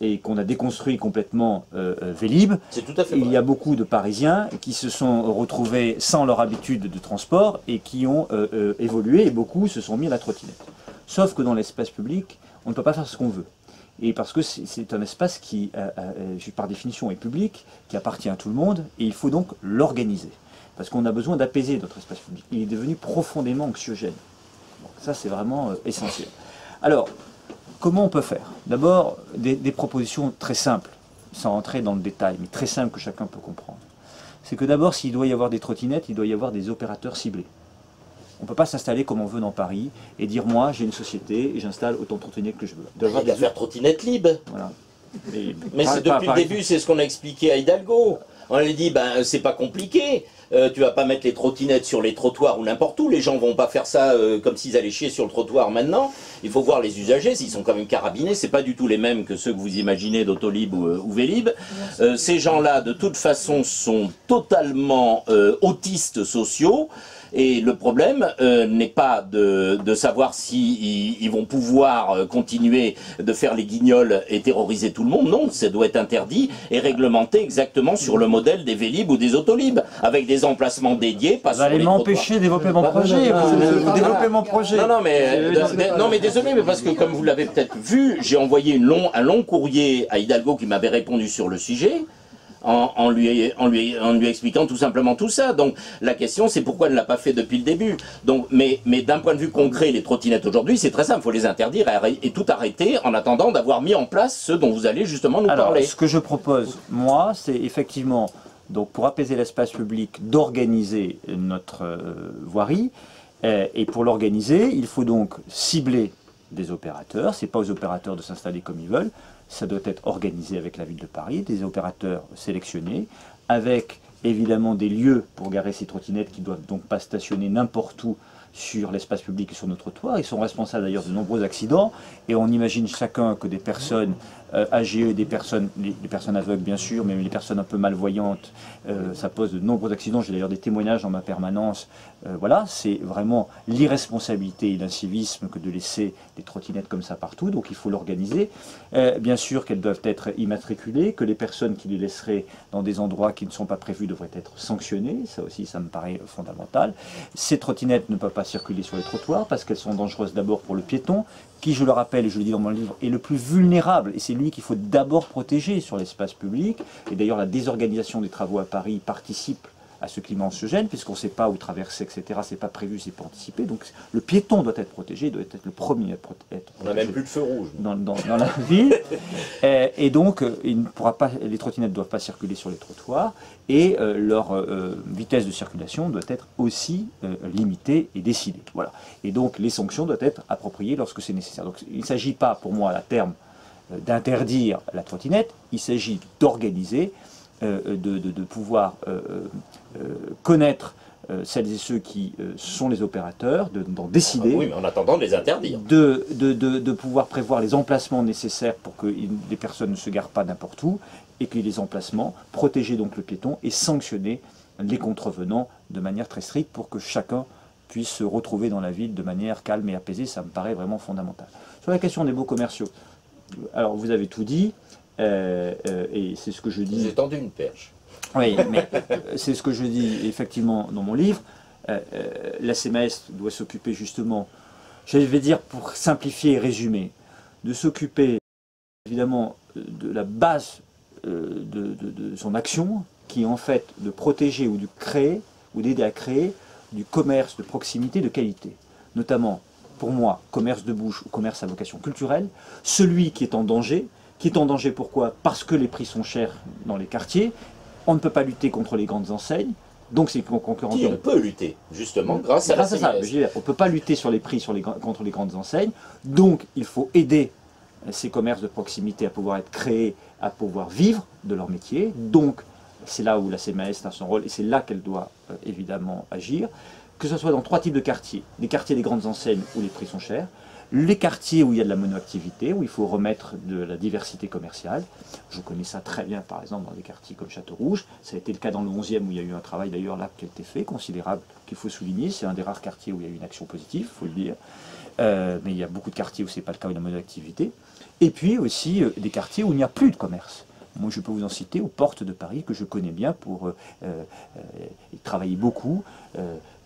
et qu'on a déconstruit complètement Vélib, il y a beaucoup de Parisiens qui se sont retrouvés sans leur habitude de transport et qui ont évolué, et beaucoup se sont mis à la trottinette. Sauf que dans l'espace public, on ne peut pas faire ce qu'on veut. Et parce que c'est un espace qui, par définition, est public, qui appartient à tout le monde, et il faut donc l'organiser. Parce qu'on a besoin d'apaiser notre espace public. Il est devenu profondément anxiogène. Donc ça, c'est vraiment essentiel. Alors, comment on peut faire? D'abord, des propositions très simples, sans entrer dans le détail, mais très simples que chacun peut comprendre. C'est que d'abord, s'il doit y avoir des trottinettes, il doit y avoir des opérateurs ciblés. On ne peut pas s'installer comme on veut dans Paris et dire moi j'ai une société et j'installe autant de trottinettes que je veux. Il y a faire trottinette libre. Voilà. Mais c'est depuis le début, c'est ce qu'on a expliqué à Hidalgo. On lui dit ben c'est pas compliqué. Tu vas pas mettre les trottinettes sur les trottoirs ou n'importe où. Les gens vont pas faire ça comme s'ils allaient chier sur le trottoir maintenant. Il faut voir les usagers, s'ils sont quand même carabinés. C'est pas du tout les mêmes que ceux que vous imaginez d'Autolib ou Vélib. Ces gens-là, de toute façon, sont totalement autistes sociaux. Et le problème n'est pas de savoir si ils vont pouvoir continuer de faire les guignols et terroriser tout le monde. Non, ça doit être interdit et réglementé exactement sur le modèle des Vélib ou des Autolib, avec des emplacements dédiés. Pas vous allez m'empêcher de développer mon projet. Vous développez mon projet. Non, mais désolé, mais parce que comme vous l'avez peut-être vu, j'ai envoyé un long courrier à Hidalgo qui m'avait répondu sur le sujet. En lui expliquant tout simplement tout ça. Donc la question c'est pourquoi elle ne l'a pas fait depuis le début. Donc, mais d'un point de vue concret, les trottinettes aujourd'hui c'est très simple, il faut les interdire et tout arrêter en attendant d'avoir mis en place ce dont vous allez justement nous parler. Ce que je propose, moi, c'est effectivement, donc pour apaiser l'espace public, d'organiser notre voirie, et pour l'organiser, il faut donc cibler des opérateurs, c'est pas aux opérateurs de s'installer comme ils veulent, ça doit être organisé avec la ville de Paris, des opérateurs sélectionnés, avec évidemment des lieux pour garer ces trottinettes qui ne doivent donc pas stationner n'importe où sur l'espace public et sur nos trottoirs. Ils sont responsables d'ailleurs de nombreux accidents et on imagine chacun que des personnes âgées, des personnes aveugles bien sûr, mais les personnes un peu malvoyantes, ça pose de nombreux accidents. J'ai d'ailleurs des témoignages dans ma permanence. Voilà, c'est vraiment l'irresponsabilité et l'incivisme que de laisser des trottinettes comme ça partout, donc il faut l'organiser. Bien sûr qu'elles doivent être immatriculées, que les personnes qui les laisseraient dans des endroits qui ne sont pas prévus devraient être sanctionnées, ça aussi ça me paraît fondamental. Ces trottinettes ne peuvent pas circuler sur les trottoirs parce qu'elles sont dangereuses d'abord pour le piéton, qui, je le rappelle et je le dis dans mon livre, est le plus vulnérable, et c'est lui qu'il faut d'abord protéger sur l'espace public. Et d'ailleurs la désorganisation des travaux à Paris participe à ce climat anxiogène, puisqu'on ne sait pas où traverser, etc. C'est pas prévu, c'est pas anticipé. Donc le piéton doit être protégé, doit être le premier à être protégé. On n'a même plus de feu rouge. Dans la ville. Et donc, il ne pourra pas, les trottinettes ne doivent pas circuler sur les trottoirs, et leur vitesse de circulation doit être aussi limitée et décidée. Voilà. Et donc, les sanctions doivent être appropriées lorsque c'est nécessaire. Donc, il ne s'agit pas, pour moi, à terme, d'interdire la trottinette, il s'agit d'organiser, de pouvoir connaître celles et ceux qui sont les opérateurs, d'en décider. Oui, mais en attendant de les interdire. De pouvoir prévoir les emplacements nécessaires pour que les personnes ne se garent pas n'importe où, et que les emplacements, protéger donc le piéton et sanctionner les contrevenants de manière très stricte pour que chacun puisse se retrouver dans la ville de manière calme et apaisée. Ça me paraît vraiment fondamental. Sur la question des baux commerciaux, alors vous avez tout dit, et c'est ce que je dis. J'ai tendu une perche. Oui, mais c'est ce que je dis effectivement dans mon livre. La CMAS doit s'occuper justement, je vais dire pour simplifier et résumer, de s'occuper évidemment de la base de son action, qui est en fait de protéger ou de créer, ou d'aider à créer du commerce de proximité de qualité. Notamment, pour moi, commerce de bouche ou commerce à vocation culturelle, celui qui est en danger. Qui est en danger pourquoi? Parce que les prix sont chers dans les quartiers, on ne peut pas lutter contre les grandes enseignes, donc c'est une concurrence. Qui on peut lutter, justement, grâce à la CMS. On ne peut pas lutter sur les prix contre les grandes enseignes, donc il faut aider ces commerces de proximité à pouvoir être créés, à pouvoir vivre de leur métier, donc c'est là où la CMAS a son rôle, et c'est là qu'elle doit évidemment agir, que ce soit dans 3 types de quartiers, les quartiers des grandes enseignes où les prix sont chers, les quartiers où il y a de la monoactivité, où il faut remettre de la diversité commerciale. Je connais ça très bien, par exemple, dans des quartiers comme Château-Rouge. Ça a été le cas dans le 11e, où il y a eu un travail d'ailleurs là qui a été fait, considérable, qu'il faut souligner. C'est un des rares quartiers où il y a eu une action positive, il faut le dire. Mais il y a beaucoup de quartiers où ce n'est pas le cas, où il y a de la monoactivité. Et puis aussi des quartiers où il n'y a plus de commerce. Moi, je peux vous en citer aux portes de Paris, que je connais bien pour y travailler beaucoup.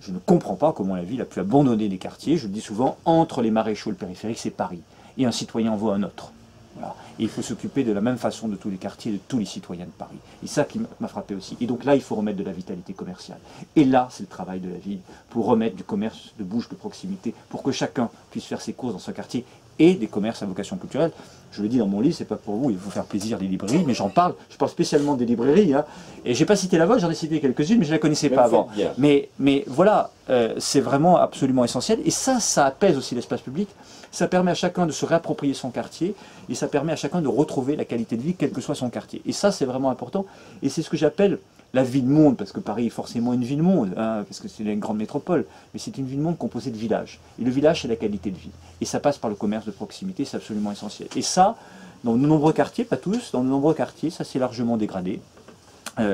Je ne comprends pas comment la ville a pu abandonner des quartiers. Je le dis souvent, entre les maréchaux et le périphérique, c'est Paris. Et un citoyen en vaut un autre. Voilà. Et il faut s'occuper de la même façon de tous les quartiers, de tous les citoyens de Paris. Et ça qui m'a frappé aussi. Et donc là, il faut remettre de la vitalité commerciale. Et là, c'est le travail de la ville, pour remettre du commerce de bouche, de proximité, pour que chacun puisse faire ses courses dans son quartier, et des commerces à vocation culturelle. Je le dis dans mon livre, c'est pas pour vous, il faut faire plaisir les librairies, mais j'en parle, je parle spécialement des librairies, hein. Et j'ai pas cité la vôtre, j'en ai cité quelques-unes, mais je la connaissais pas avant. Mais voilà, c'est vraiment absolument essentiel, et ça apaise aussi l'espace public, ça permet à chacun de se réapproprier son quartier, et ça permet à chacun de retrouver la qualité de vie, quel que soit son quartier. Et ça, c'est vraiment important, et c'est ce que j'appelle la ville-monde, parce que Paris est forcément une ville-monde, hein, parce que c'est une grande métropole, mais c'est une ville-monde composée de villages. Et le village, c'est la qualité de vie. Et ça passe par le commerce de proximité, c'est absolument essentiel. Et ça, dans de nombreux quartiers, pas tous, dans de nombreux quartiers, ça s'est largement dégradé. Et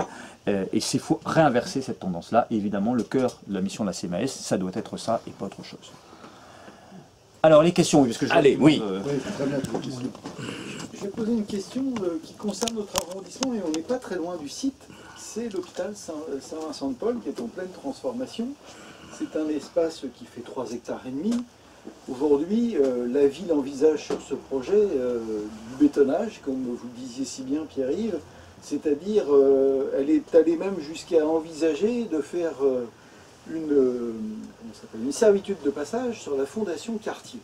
il faut réinverser cette tendance-là. Et évidemment, le cœur de la mission de la CMAS, ça doit être ça et pas autre chose. Alors, les questions, oui, parce que je... Allez, oui. Très bien, toutes les questions. Je vais poser une question qui concerne notre arrondissement, et on n'est pas très loin du site. C'est l'hôpital Saint-Vincent-de-Paul qui est en pleine transformation. C'est un espace qui fait 3,5 hectares. Aujourd'hui, la ville envisage sur ce projet du bétonnage, comme vous le disiez si bien Pierre-Yves, c'est-à-dire elle est allée même jusqu'à envisager de faire une servitude de passage sur la fondation quartier.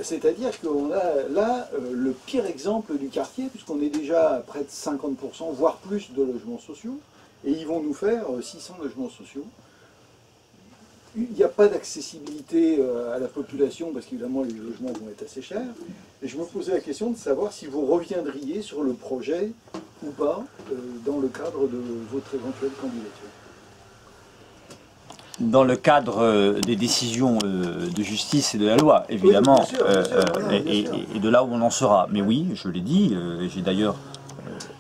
C'est-à-dire qu'on a là le pire exemple du quartier, puisqu'on est déjà à près de 50%, voire plus de logements sociaux, et ils vont nous faire 600 logements sociaux. il n'y a pas d'accessibilité à la population, parce qu'évidemment les logements vont être assez chers. Et je me posais la question de savoir si vous reviendriez sur le projet ou pas, dans le cadre de votre éventuelle candidature. Dans le cadre des décisions de justice et de la loi, évidemment, oui, bien sûr, voilà, bien sûr. Et de là où on en sera. Mais oui, je l'ai dit, j'ai d'ailleurs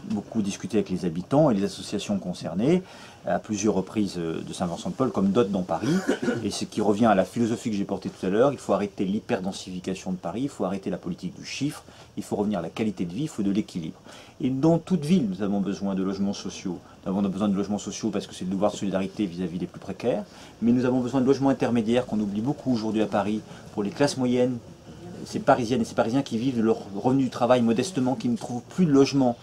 beaucoup discuté avec les habitants et les associations concernées à plusieurs reprises de Saint-Vincent-de-Paul, comme d'autres dans Paris. Et ce qui revient à la philosophie que j'ai portée tout à l'heure, il faut arrêter l'hyperdensification de Paris, il faut arrêter la politique du chiffre, il faut revenir à la qualité de vie, il faut de l'équilibre. Et dans toute ville, nous avons besoin de logements sociaux. Nous avons besoin de logements sociaux parce que c'est le devoir de solidarité vis-à-vis des plus précaires. Mais nous avons besoin de logements intermédiaires qu'on oublie beaucoup aujourd'hui à Paris, pour les classes moyennes, ces Parisiennes et ces Parisiens qui vivent de leur revenu du travail modestement, qui ne trouvent plus de logement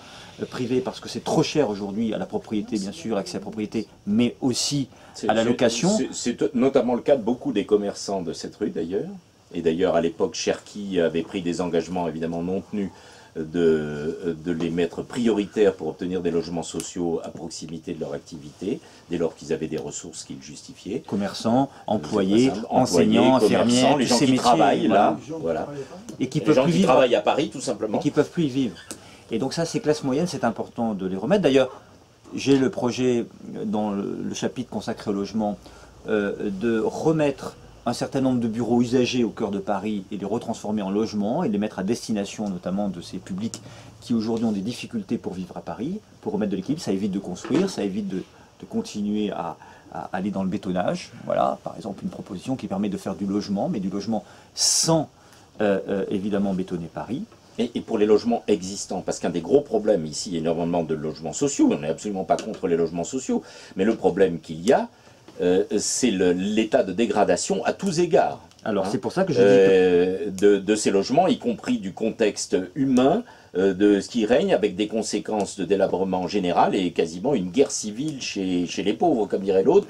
privé parce que c'est trop cher aujourd'hui à la propriété, bien sûr, accès à la propriété, mais aussi à la location. C'est notamment le cas de beaucoup des commerçants de cette rue d'ailleurs. Et d'ailleurs, à l'époque, Cherki avait pris des engagements évidemment non tenus de les mettre prioritaires pour obtenir des logements sociaux à proximité de leur activité, dès lors qu'ils avaient des ressources qu'ils justifiaient. Commerçants, employés, enseignants, infirmiers, les gens tous ces qui métiers, travaillent là, voilà. Et qui les peuvent gens plus qui vivre, travaillent à Paris tout simplement. et qui peuvent plus y vivre. Et donc ça, ces classes moyennes, c'est important de les remettre. D'ailleurs, j'ai le projet dans le chapitre consacré au logement de remettre un certain nombre de bureaux usagés au cœur de Paris et les retransformer en logements et les mettre à destination notamment de ces publics qui aujourd'hui ont des difficultés pour vivre à Paris, pour remettre de l'équilibre. Ça évite de construire, ça évite de continuer à aller dans le bétonnage. Voilà, par exemple, une proposition qui permet de faire du logement, mais du logement sans évidemment bétonner Paris. Et pour les logements existants, parce qu'un des gros problèmes ici, il y a énormément de logements sociaux, on n'est absolument pas contre les logements sociaux, mais le problème qu'il y a, c'est l'état de dégradation à tous égards. Alors c'est pour ça que je dis de ces logements, y compris du contexte humain, de ce qui règne, avec des conséquences de délabrement général et quasiment une guerre civile chez les pauvres, comme dirait l'autre,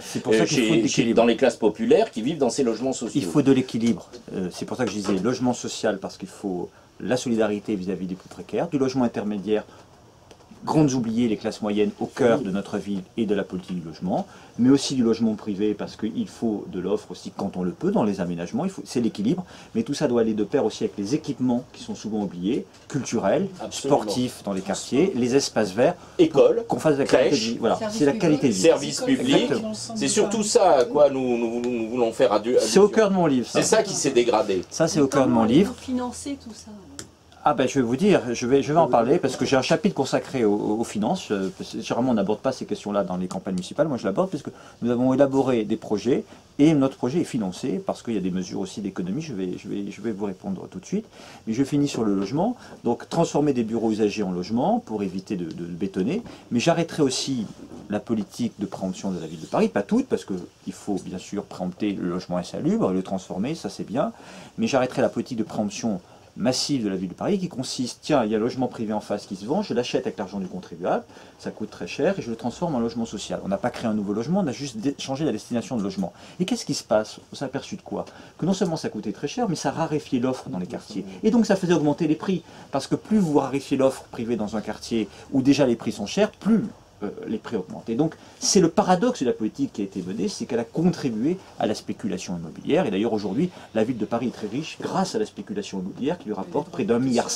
dans les classes populaires qui vivent dans ces logements sociaux. Il faut de l'équilibre. C'est pour ça que je disais logement social, parce qu'il faut la solidarité vis-à-vis des plus précaires, du logement intermédiaire, grandes oubliées, les classes moyennes au cœur de notre ville et de la politique du logement, mais aussi du logement privé, parce qu'il faut de l'offre aussi quand on le peut dans les aménagements, c'est l'équilibre, mais tout ça doit aller de pair aussi avec les équipements qui sont souvent oubliés, culturels, sportifs dans les quartiers, les espaces verts, écoles, qu'on fasse de la qualité de vie. Voilà, c'est la qualité de vie. Services publics, c'est surtout ça à quoi nous voulons faire allusion. C'est au cœur de mon livre. C'est ça qui s'est dégradé. Ça, c'est au cœur de mon livre. Financer tout ça. Ah ben je vais vous dire, je vais en parler parce que j'ai un chapitre consacré aux finances. Généralement on n'aborde pas ces questions-là dans les campagnes municipales, moi je l'aborde puisque nous avons élaboré des projets et notre projet est financé parce qu'il y a des mesures aussi d'économie, je vais vous répondre tout de suite. Mais je finis sur le logement, donc transformer des bureaux usagés en logements pour éviter de bétonner, mais j'arrêterai aussi la politique de préemption de la ville de Paris, pas toute parce qu'il faut bien sûr préempter le logement insalubre, le transformer, ça c'est bien, mais j'arrêterai la politique de préemption massive de la ville de Paris qui consiste, tiens, il y a un logement privé en face qui se vend, je l'achète avec l'argent du contribuable, ça coûte très cher et je le transforme en logement social. On n'a pas créé un nouveau logement, on a juste changé la destination de logement. Et qu'est-ce qui se passe? On s'est aperçu de quoi? Que non seulement ça coûtait très cher, mais ça raréfiait l'offre dans les quartiers. Et donc ça faisait augmenter les prix. Parce que plus vous raréfiez l'offre privée dans un quartier où déjà les prix sont chers, plus les prix augmentent. Et donc c'est le paradoxe de la politique qui a été menée, c'est qu'elle a contribué à la spéculation immobilière. Et d'ailleurs aujourd'hui, la ville de Paris est très riche grâce à la spéculation immobilière qui lui rapporte près d'1,5 milliard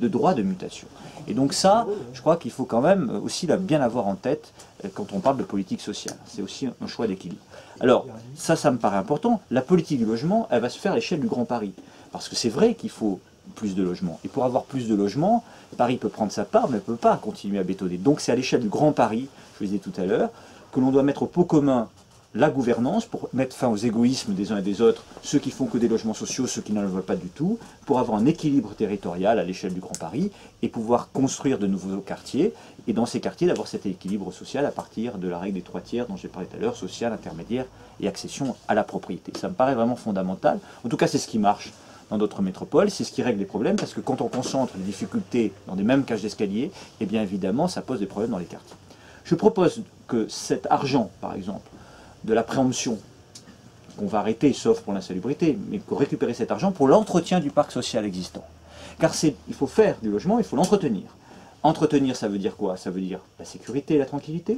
de droits de mutation. Et donc ça, je crois qu'il faut quand même aussi bien avoir en tête quand on parle de politique sociale. C'est aussi un choix d'équilibre. Alors ça me paraît important. La politique du logement, elle va se faire à l'échelle du Grand Paris. Parce que c'est vrai qu'il faut plus de logements. Et pour avoir plus de logements, Paris peut prendre sa part, mais ne peut pas continuer à bétonner. Donc c'est à l'échelle du Grand Paris, je vous le disais tout à l'heure, que l'on doit mettre au pot commun la gouvernance pour mettre fin aux égoïsmes des uns et des autres, ceux qui font que des logements sociaux, ceux qui n'en veulent pas du tout, pour avoir un équilibre territorial à l'échelle du Grand Paris et pouvoir construire de nouveaux quartiers, et dans ces quartiers d'avoir cet équilibre social à partir de la règle des 3 tiers dont j'ai parlé tout à l'heure, social, intermédiaire et accession à la propriété. Ça me paraît vraiment fondamental. En tout cas, c'est ce qui marche dans d'autres métropoles, c'est ce qui règle les problèmes, parce que quand on concentre les difficultés dans des mêmes cages d'escalier, eh bien évidemment, ça pose des problèmes dans les quartiers. Je propose que cet argent, par exemple, de la préemption, qu'on va arrêter, sauf pour l'insalubrité, mais pour récupérer cet argent pour l'entretien du parc social existant. Car il faut faire du logement, il faut l'entretenir. Entretenir, ça veut dire quoi? Ça veut dire la sécurité et la tranquillité,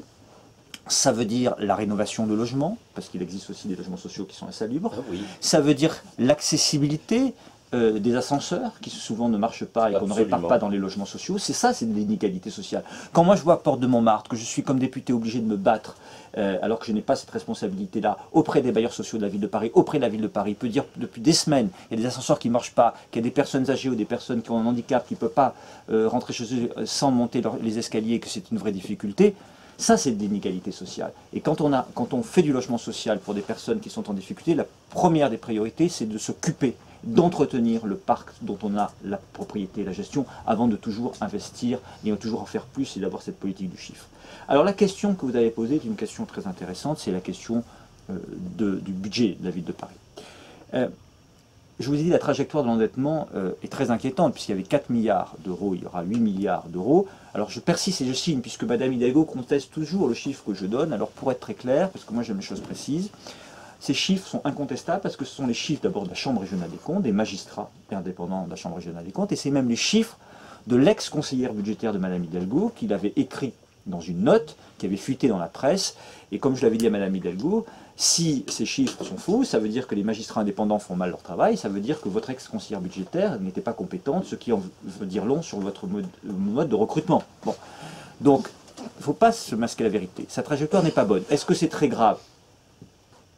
Ça veut dire la rénovation de logements, parce qu'il existe aussi des logements sociaux qui sont insalubres. Ah oui. Ça veut dire l'accessibilité des ascenseurs, qui souvent ne marchent pas et qu'on ne répare Absolument. pas dans les logements sociaux. C'est ça, c'est de l'inégalité sociale. Quand moi je vois à Porte de Montmartre, que je suis comme député obligé de me battre, alors que je n'ai pas cette responsabilité-là, auprès des bailleurs sociaux de la ville de Paris, auprès de la ville de Paris, peut dire depuis des semaines, il y a des ascenseurs qui ne marchent pas, qu'il y a des personnes âgées ou des personnes qui ont un handicap qui ne peuvent pas rentrer chez eux sans monter les escaliers, et que c'est une vraie difficulté. Ça, c'est de l'inégalité sociale. Et quand on fait du logement social pour des personnes qui sont en difficulté, la première des priorités, c'est de s'occuper, d'entretenir le parc dont on a la propriété et la gestion, avant de toujours investir et de toujours en faire plus et d'avoir cette politique du chiffre. Alors la question que vous avez posée est une question très intéressante, c'est la question du budget de la ville de Paris. Je vous ai dit, la trajectoire de l'endettement est très inquiétante, puisqu'il y avait 4 milliards d'euros, il y aura 8 milliards d'euros. Alors je persiste et je signe, puisque Madame Hidalgo conteste toujours le chiffre que je donne. Alors pour être très clair, parce que moi j'aime les choses précises, ces chiffres sont incontestables, parce que ce sont les chiffres d'abord de la Chambre régionale des comptes, des magistrats indépendants de la Chambre régionale des comptes, et c'est même les chiffres de l'ex-conseillère budgétaire de Madame Hidalgo, qu'il avait écrit dans une note, qui avait fuité dans la presse, et comme je l'avais dit à Madame Hidalgo, si ces chiffres sont faux, ça veut dire que les magistrats indépendants font mal leur travail, ça veut dire que votre ex-conseillère budgétaire n'était pas compétente, ce qui en veut dire long sur votre mode de recrutement. Bon. Donc, il ne faut pas se masquer la vérité. Sa trajectoire n'est pas bonne. Est-ce que c'est très grave?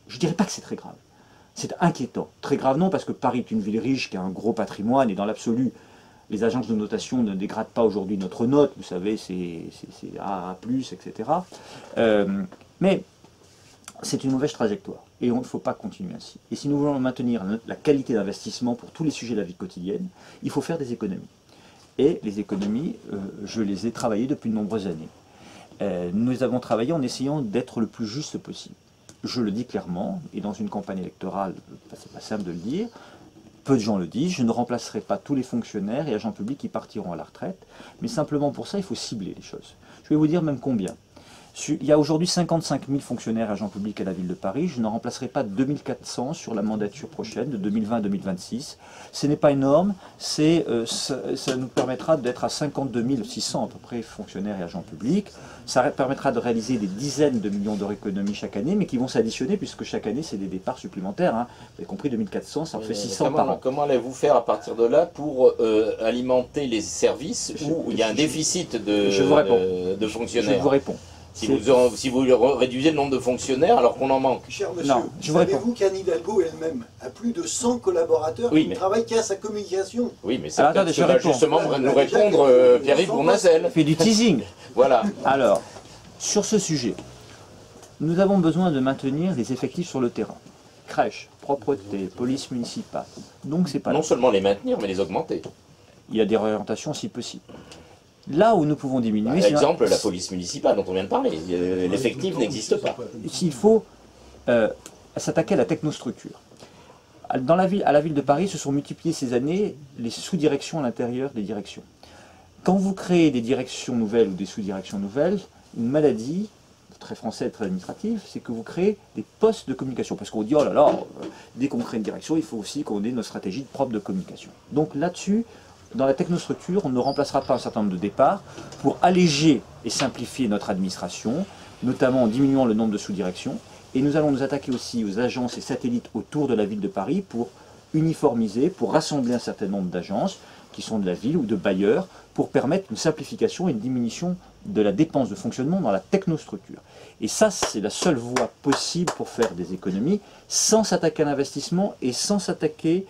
Je ne dirais pas que c'est très grave. C'est inquiétant. Très grave non, parce que Paris est une ville riche qui a un gros patrimoine, et dans l'absolu, les agences de notation ne dégradent pas aujourd'hui notre note, vous savez, c'est A+, etc. Mais c'est une mauvaise trajectoire, et il ne faut pas continuer ainsi. Et si nous voulons maintenir la qualité d'investissement pour tous les sujets de la vie quotidienne, il faut faire des économies. Et les économies, je les ai travaillées depuis de nombreuses années. Nous avons travaillé en essayant d'être le plus juste possible. Je le dis clairement, et dans une campagne électorale, c'est pas simple de le dire, peu de gens le disent, je ne remplacerai pas tous les fonctionnaires et agents publics qui partiront à la retraite, mais simplement pour ça, il faut cibler les choses. Je vais vous dire même combien. Il y a aujourd'hui 55 000 fonctionnaires et agents publics à la ville de Paris. Je n'en remplacerai pas 2400 sur la mandature prochaine, de 2020 à 2026. Ce n'est pas énorme, ça nous permettra d'être à 52 600 à peu près fonctionnaires et agents publics. Ça permettra de réaliser des dizaines de millions d'euros d'économies chaque année, mais qui vont s'additionner, puisque chaque année, c'est des départs supplémentaires. Hein. Vous avez compris, 2400, ça en fait 600 par an. Comment allez-vous faire à partir de là pour alimenter les services où il y a un déficit de fonctionnaires? Je vous réponds. Si vous réduisez le nombre de fonctionnaires alors qu'on en manque. Cher monsieur, savez-vous qu'Anne Hidalgo elle-même a plus de 100 collaborateurs qui ne travaillent qu'à sa communication? Oui, mais c'est ce que va justement nous répondre Pierre-Yves Bournacel. Fait du teasing. Voilà. Alors, sur ce sujet, nous avons besoin de maintenir les effectifs sur le terrain. Crèche, propreté, police municipale. Donc c'est pas non seulement les maintenir, mais les augmenter. Il y a des réorientations si possible. Là où nous pouvons diminuer... Par exemple, la police municipale dont on vient de parler, l'effectif n'existe pas. S'il faut s'attaquer à la technostructure. À la ville de Paris se sont multipliées ces années les sous-directions à l'intérieur des directions. Quand vous créez des directions nouvelles ou des sous-directions nouvelles, une maladie, très française, très administrative, c'est que vous créez des postes de communication. Parce qu'on dit, oh là là, dès qu'on crée une direction, il faut aussi qu'on ait notre stratégie propre de communication. Donc là-dessus, dans la technostructure, on ne remplacera pas un certain nombre de départs pour alléger et simplifier notre administration, notamment en diminuant le nombre de sous-directions. Et nous allons nous attaquer aussi aux agences et satellites autour de la ville de Paris pour uniformiser, pour rassembler un certain nombre d'agences qui sont de la ville ou de bailleurs, pour permettre une simplification et une diminution de la dépense de fonctionnement dans la technostructure. Et ça, c'est la seule voie possible pour faire des économies, sans s'attaquer à l'investissement et sans s'attaquer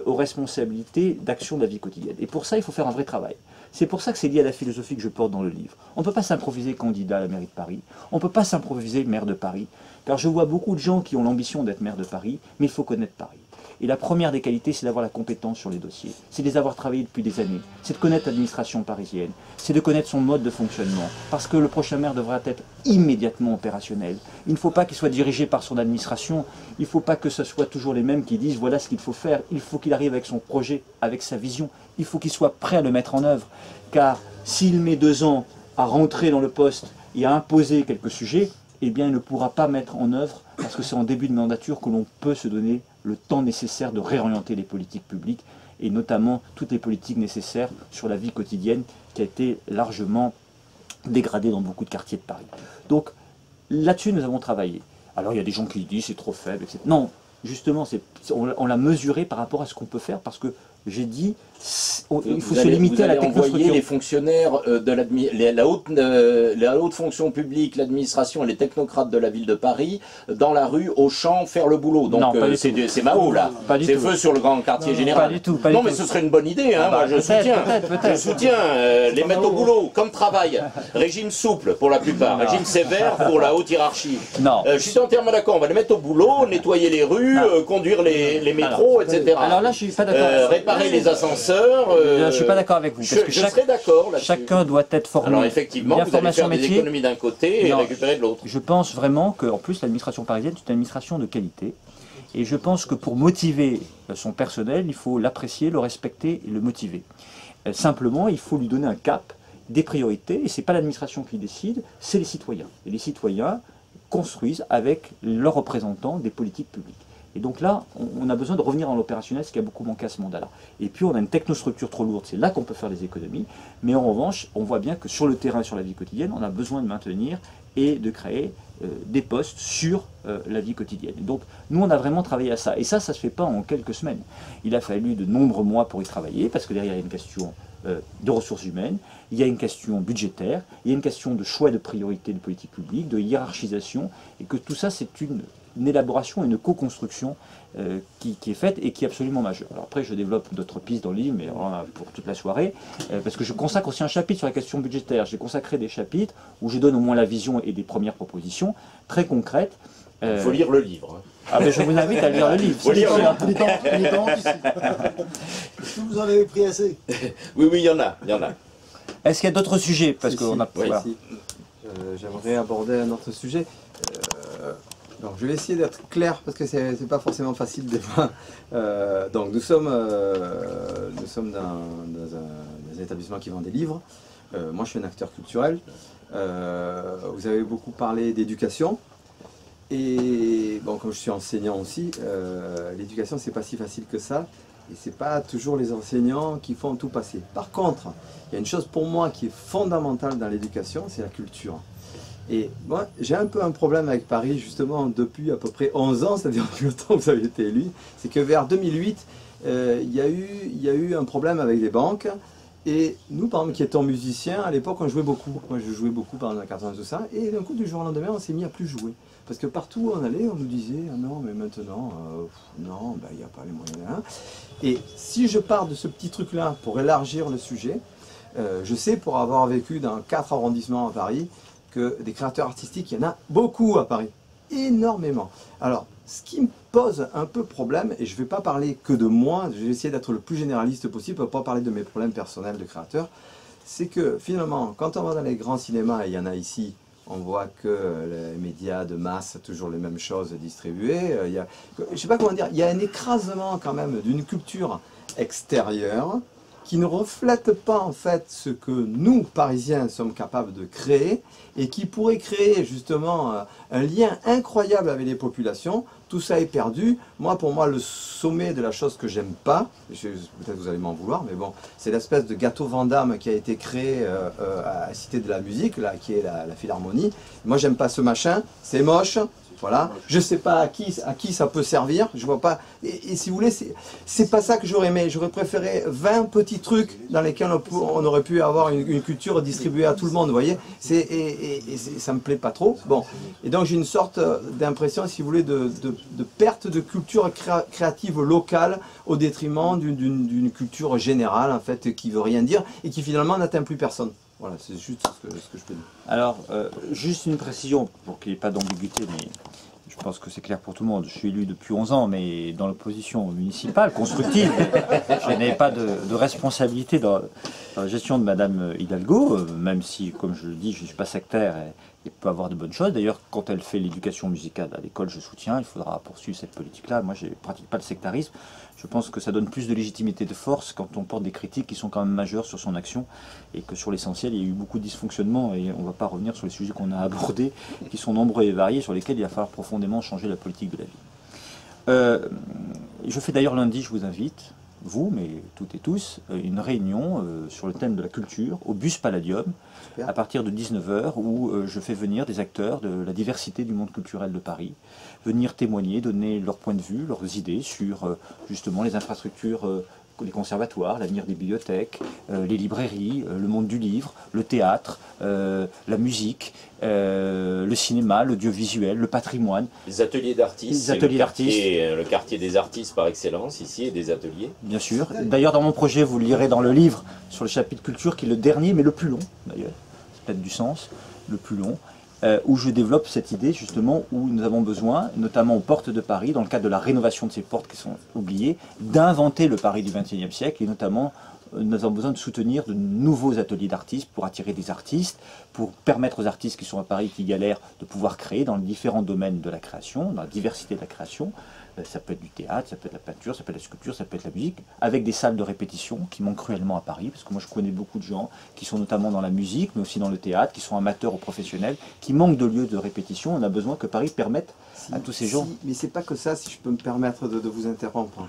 aux responsabilités d'action de la vie quotidienne. Et pour ça, il faut faire un vrai travail. C'est pour ça que c'est lié à la philosophie que je porte dans le livre. On ne peut pas s'improviser candidat à la mairie de Paris, on ne peut pas s'improviser maire de Paris, car je vois beaucoup de gens qui ont l'ambition d'être maire de Paris, mais il faut connaître Paris. Et la première des qualités, c'est d'avoir la compétence sur les dossiers, c'est de les avoir travaillés depuis des années, c'est de connaître l'administration parisienne, c'est de connaître son mode de fonctionnement, parce que le prochain maire devra être immédiatement opérationnel. Il ne faut pas qu'il soit dirigé par son administration, il ne faut pas que ce soit toujours les mêmes qui disent voilà ce qu'il faut faire, il faut qu'il arrive avec son projet, avec sa vision, il faut qu'il soit prêt à le mettre en œuvre, car s'il met 2 ans à rentrer dans le poste et à imposer quelques sujets, eh bien il ne pourra pas mettre en œuvre, parce que c'est en début de mandature que l'on peut se donner le temps nécessaire de réorienter les politiques publiques, et notamment toutes les politiques nécessaires sur la vie quotidienne qui a été largement dégradée dans beaucoup de quartiers de Paris. Donc là-dessus, nous avons travaillé. Alors, il y a des gens qui disent c'est trop faible, etc. Non, justement, on l'a mesuré par rapport à ce qu'on peut faire, parce que j'ai dit, il faut se limiter à la technostructure. Envoyer les fonctionnaires de la haute fonction publique, l'administration et les technocrates de la ville de Paris dans la rue, au champ, faire le boulot. Donc c'est Mao là, c'est feu sur le grand quartier général. Pas du tout. Non mais ce serait une bonne idée, hein, moi je soutiens. Je soutiens les mettre au boulot, comme travail. Régime souple pour la plupart, régime sévère pour la haute hiérarchie. Non. Je suis entièrement d'accord, on va les mettre au boulot, nettoyer les rues, conduire les métros, etc. Alors là, je suis pas d'accord. Réparer les ascenseurs. Je ne suis pas d'accord avec vous. Parce que je serais d'accord là-dessus. Chacun doit être formé. Alors effectivement, vous allez faire des économies d'un côté et récupérer de l'autre. Je pense vraiment qu'en plus, l'administration parisienne est une administration de qualité. Et je pense que pour motiver son personnel, il faut l'apprécier, le respecter et le motiver. Simplement, il faut lui donner un cap, des priorités. Et ce n'est pas l'administration qui décide, c'est les citoyens. Et les citoyens construisent avec leurs représentants des politiques publiques. Et donc là, on a besoin de revenir dans l'opérationnel, ce qui a beaucoup manqué à ce mandat-là. Et puis on a une technostructure trop lourde, c'est là qu'on peut faire des économies. Mais en revanche, on voit bien que sur le terrain, sur la vie quotidienne, on a besoin de maintenir et de créer des postes sur la vie quotidienne. Et donc nous, on a vraiment travaillé à ça. Et ça ne se fait pas en quelques semaines. Il a fallu de nombreux mois pour y travailler, parce que derrière, il y a une question de ressources humaines, il y a une question budgétaire, il y a une question de choix de priorité de politique publique, de hiérarchisation, et que tout ça, c'est une élaboration, une co-construction qui est faite et qui est absolument majeure. Alors après, je développe d'autres pistes dans le livre, mais pour toute la soirée, parce que je consacre aussi un chapitre sur la question budgétaire. J'ai consacré des chapitres où je donne au moins la vision et des premières propositions très concrètes. Il faut lire le livre. Ah ben je vous invite à lire le livre. Il est temps ici. Est-ce que vous en avez pris assez? Oui, il y en a. Est-ce qu'il y a d'autres sujets? Parce qu'on a... Oui. Voilà. J'aimerais aborder un autre sujet. Donc je vais essayer d'être clair parce que c'est pas forcément facile des fois. Donc nous sommes dans un établissement qui vend des livres. Moi je suis un acteur culturel. Vous avez beaucoup parlé d'éducation. Et bon, comme je suis enseignant aussi, l'éducation c'est pas si facile que ça. Et c'est pas toujours les enseignants qui font tout passer. Par contre, il y a une chose pour moi qui est fondamentale dans l'éducation, c'est la culture. Et moi, j'ai un peu un problème avec Paris, justement, depuis à peu près 11 ans, c'est-à-dire depuis le temps que vous avez été élu, c'est que vers 2008, il y a eu un problème avec les banques. Et nous, par exemple, qui étions musiciens, à l'époque, on jouait beaucoup. Moi, je jouais beaucoup pendant la 80 tout ça. Et d'un coup, du jour au lendemain, on s'est mis à plus jouer. Parce que partout où on allait, on nous disait « Ah non, mais maintenant, non, ben, il n'y a pas les moyens. Hein. » Et si je pars de ce petit truc-là pour élargir le sujet, je sais, pour avoir vécu dans 4 arrondissements à Paris, que des créateurs artistiques, il y en a beaucoup à Paris. Énormément. Alors, ce qui me pose un peu problème, et je ne vais pas parler que de moi, je vais essayer d'être le plus généraliste possible pour ne pas parler de mes problèmes personnels de créateur, c'est que finalement, quand on va dans les grands cinémas, et il y en a ici, on voit que les médias de masse, toujours les mêmes choses distribuées. Je ne sais pas comment dire, il y a un écrasement quand même d'une culture extérieure qui ne reflète pas en fait ce que nous, Parisiens, sommes capables de créer et qui pourrait créer justement un lien incroyable avec les populations. Tout ça est perdu. Moi, pour moi, le sommet de la chose que j'aime pas, peut-être vous allez m'en vouloir, mais bon, c'est l'espèce de gâteau Vandame qui a été créé à la Cité de la Musique, là, qui est la Philharmonie. Moi, j'aime pas ce machin, c'est moche. Voilà, je ne sais pas à qui ça peut servir, je vois pas. Et si vous voulez, c'est pas ça que j'aurais aimé. J'aurais préféré 20 petits trucs dans lesquels on aurait pu avoir une culture distribuée à tout le monde, vous voyez. Et ça me plaît pas trop. Bon, et donc j'ai une sorte d'impression, si vous voulez, de perte de culture créative locale au détriment d'une culture générale, en fait, qui veut rien dire et qui finalement n'atteint plus personne. Voilà, c'est juste ce que je peux dire. Alors, juste une précision, pour qu'il n'y ait pas d'ambiguïté, mais je pense que c'est clair pour tout le monde. Je suis élu depuis 11 ans, mais dans l'opposition municipale, constructive. Je n'ai pas de responsabilité dans la gestion de Madame Hidalgo, même si, comme je le dis, je ne suis pas sectaire et peut avoir de bonnes choses. D'ailleurs, quand elle fait l'éducation musicale à l'école, je soutiens. Il faudra poursuivre cette politique-là. Moi, je ne pratique pas le sectarisme. Je pense que ça donne plus de légitimité, de force quand on porte des critiques qui sont quand même majeures sur son action et que sur l'essentiel, il y a eu beaucoup de dysfonctionnements et on ne va pas revenir sur les sujets qu'on a abordés, qui sont nombreux et variés, sur lesquels il va falloir profondément changer la politique de la vie. Je fais d'ailleurs lundi, je vous invite, vous, mais toutes et tous, une réunion sur le thème de la culture au Bus Palladium, Super. à partir de 19 h, où je fais venir des acteurs de la diversité du monde culturel de Paris, venir témoigner, donner leur point de vue, leurs idées sur justement les infrastructures, les conservatoires, l'avenir des bibliothèques, les librairies, le monde du livre, le théâtre, la musique, le cinéma, l'audiovisuel, le patrimoine. Les ateliers d'artistes, Les ateliers d'artistes. Le quartier des artistes par excellence ici, et des ateliers. Bien sûr. D'ailleurs, dans mon projet, vous le lirez dans le livre sur le chapitre culture, qui est le dernier, mais le plus long, d'ailleurs. C'est peut-être du sens, le plus long, où je développe cette idée, justement, où nous avons besoin, notamment aux portes de Paris, dans le cadre de la rénovation de ces portes qui sont oubliées, d'inventer le Paris du XXIe siècle, et notamment, nous avons besoin de soutenir de nouveaux ateliers d'artistes pour attirer des artistes, pour permettre aux artistes qui sont à Paris, qui galèrent, de pouvoir créer dans les différents domaines de la création, dans la diversité de la création. Ça peut être du théâtre, ça peut être la peinture, ça peut être la sculpture, ça peut être la musique, avec des salles de répétition qui manquent cruellement à Paris, parce que moi je connais beaucoup de gens qui sont notamment dans la musique, mais aussi dans le théâtre, qui sont amateurs ou professionnels, qui manquent de lieux de répétition. On a besoin que Paris permette à tous ces gens. Mais c'est pas que ça, si je peux me permettre de vous interrompre.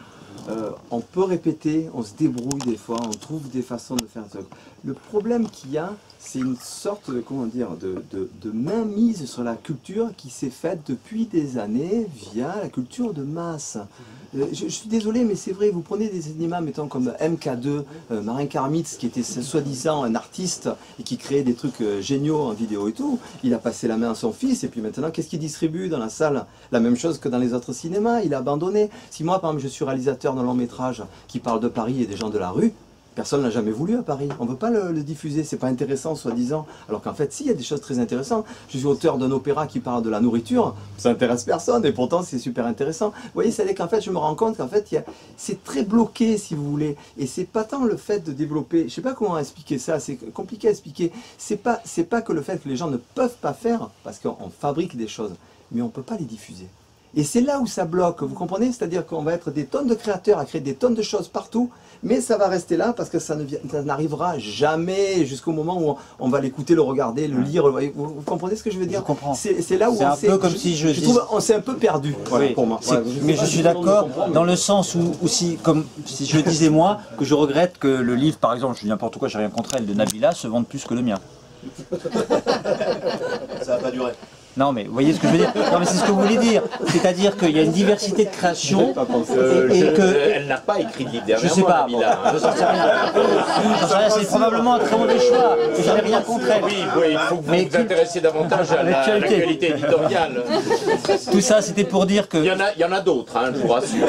On peut répéter, on se débrouille des fois, on trouve des façons de faire ça. Le problème qu'il y a, c'est une sorte de, comment dire, de mainmise sur la culture qui s'est faite depuis des années via la culture de masse. Je suis désolé, mais c'est vrai, vous prenez des cinémas, mettons comme MK2, Marin Karmitz, qui était soi-disant un artiste et qui créait des trucs géniaux en vidéo et tout. Il a passé la main à son fils, et puis maintenant, qu'est-ce qu'il distribue dans la salle? La même chose que dans les autres cinémas, il a abandonné. Si moi, par exemple, je suis réalisateur d'un long métrage qui parle de Paris et des gens de la rue, personne n'a jamais voulu à Paris. On ne veut pas le diffuser, c'est pas intéressant, soi-disant. Alors qu'en fait, si, il y a des choses très intéressantes. Je suis auteur d'un opéra qui parle de la nourriture, ça intéresse personne, et pourtant c'est super intéressant. Vous voyez, c'est qu'en fait, je me rends compte qu'en fait, c'est très bloqué, si vous voulez. Et c'est pas tant le fait de développer, je ne sais pas comment expliquer ça, c'est compliqué à expliquer. C'est pas que le fait que les gens ne peuvent pas faire, parce qu'on fabrique des choses, mais on ne peut pas les diffuser. Et c'est là où ça bloque, vous comprenez? C'est-à-dire qu'on va être des tonnes de créateurs à créer des tonnes de choses partout, mais ça va rester là parce que ça n'arrivera jamais jusqu'au moment où on va l'écouter, le regarder, le lire. Vous comprenez ce que je veux dire? Je comprends. C'est là où c'est un peu comme si je trouve on s'est un peu perdu, voilà, oui, pour moi. Ouais, mais je suis d'accord dans le sens où si, comme si je disais moi, que je regrette que le livre, par exemple, je dis n'importe quoi, j'ai rien contre elle, de Nabila, se vende plus que le mien. Ça va pas durer. Non mais vous voyez ce que je veux dire? Non mais c'est ce que vous voulez dire. C'est-à-dire qu'il y a une diversité de création et que... Elle n'a pas écrit de livre Je sais pas, bon, je n'en sais rien. J'en sais rien, c'est probablement un très mauvais choix. Je n'ai rien contre elle. Oui, il faut que vous vous intéressiez davantage à l'actualité éditoriale. Tout ça c'était pour dire que... Il y en a d'autres, hein, je vous rassure,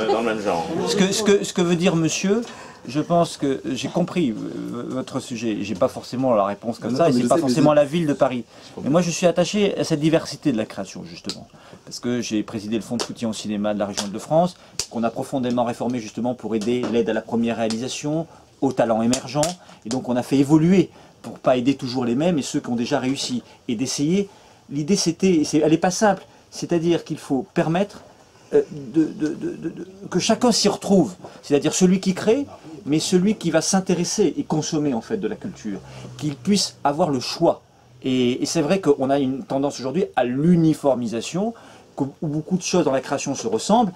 dans le même genre. Ce que veut dire monsieur, je pense que j'ai compris votre sujet. J'ai pas forcément la réponse comme ça, et c'est pas forcément la ville de Paris. Mais moi, je suis attaché à cette diversité de la création, justement, parce que j'ai présidé le fonds de soutien au cinéma de la région Île-de-France, qu'on a profondément réformé justement pour aider l'aide à la première réalisation, aux talents émergents, et donc on a fait évoluer pour pas aider toujours les mêmes et ceux qui ont déjà réussi, et d'essayer. L'idée, elle est pas simple, c'est-à-dire qu'il faut permettre que chacun s'y retrouve, c'est-à-dire celui qui crée, mais celui qui va s'intéresser et consommer en fait de la culture, qu'il puisse avoir le choix. Et c'est vrai qu'on a une tendance aujourd'hui à l'uniformisation, où beaucoup de choses dans la création se ressemblent,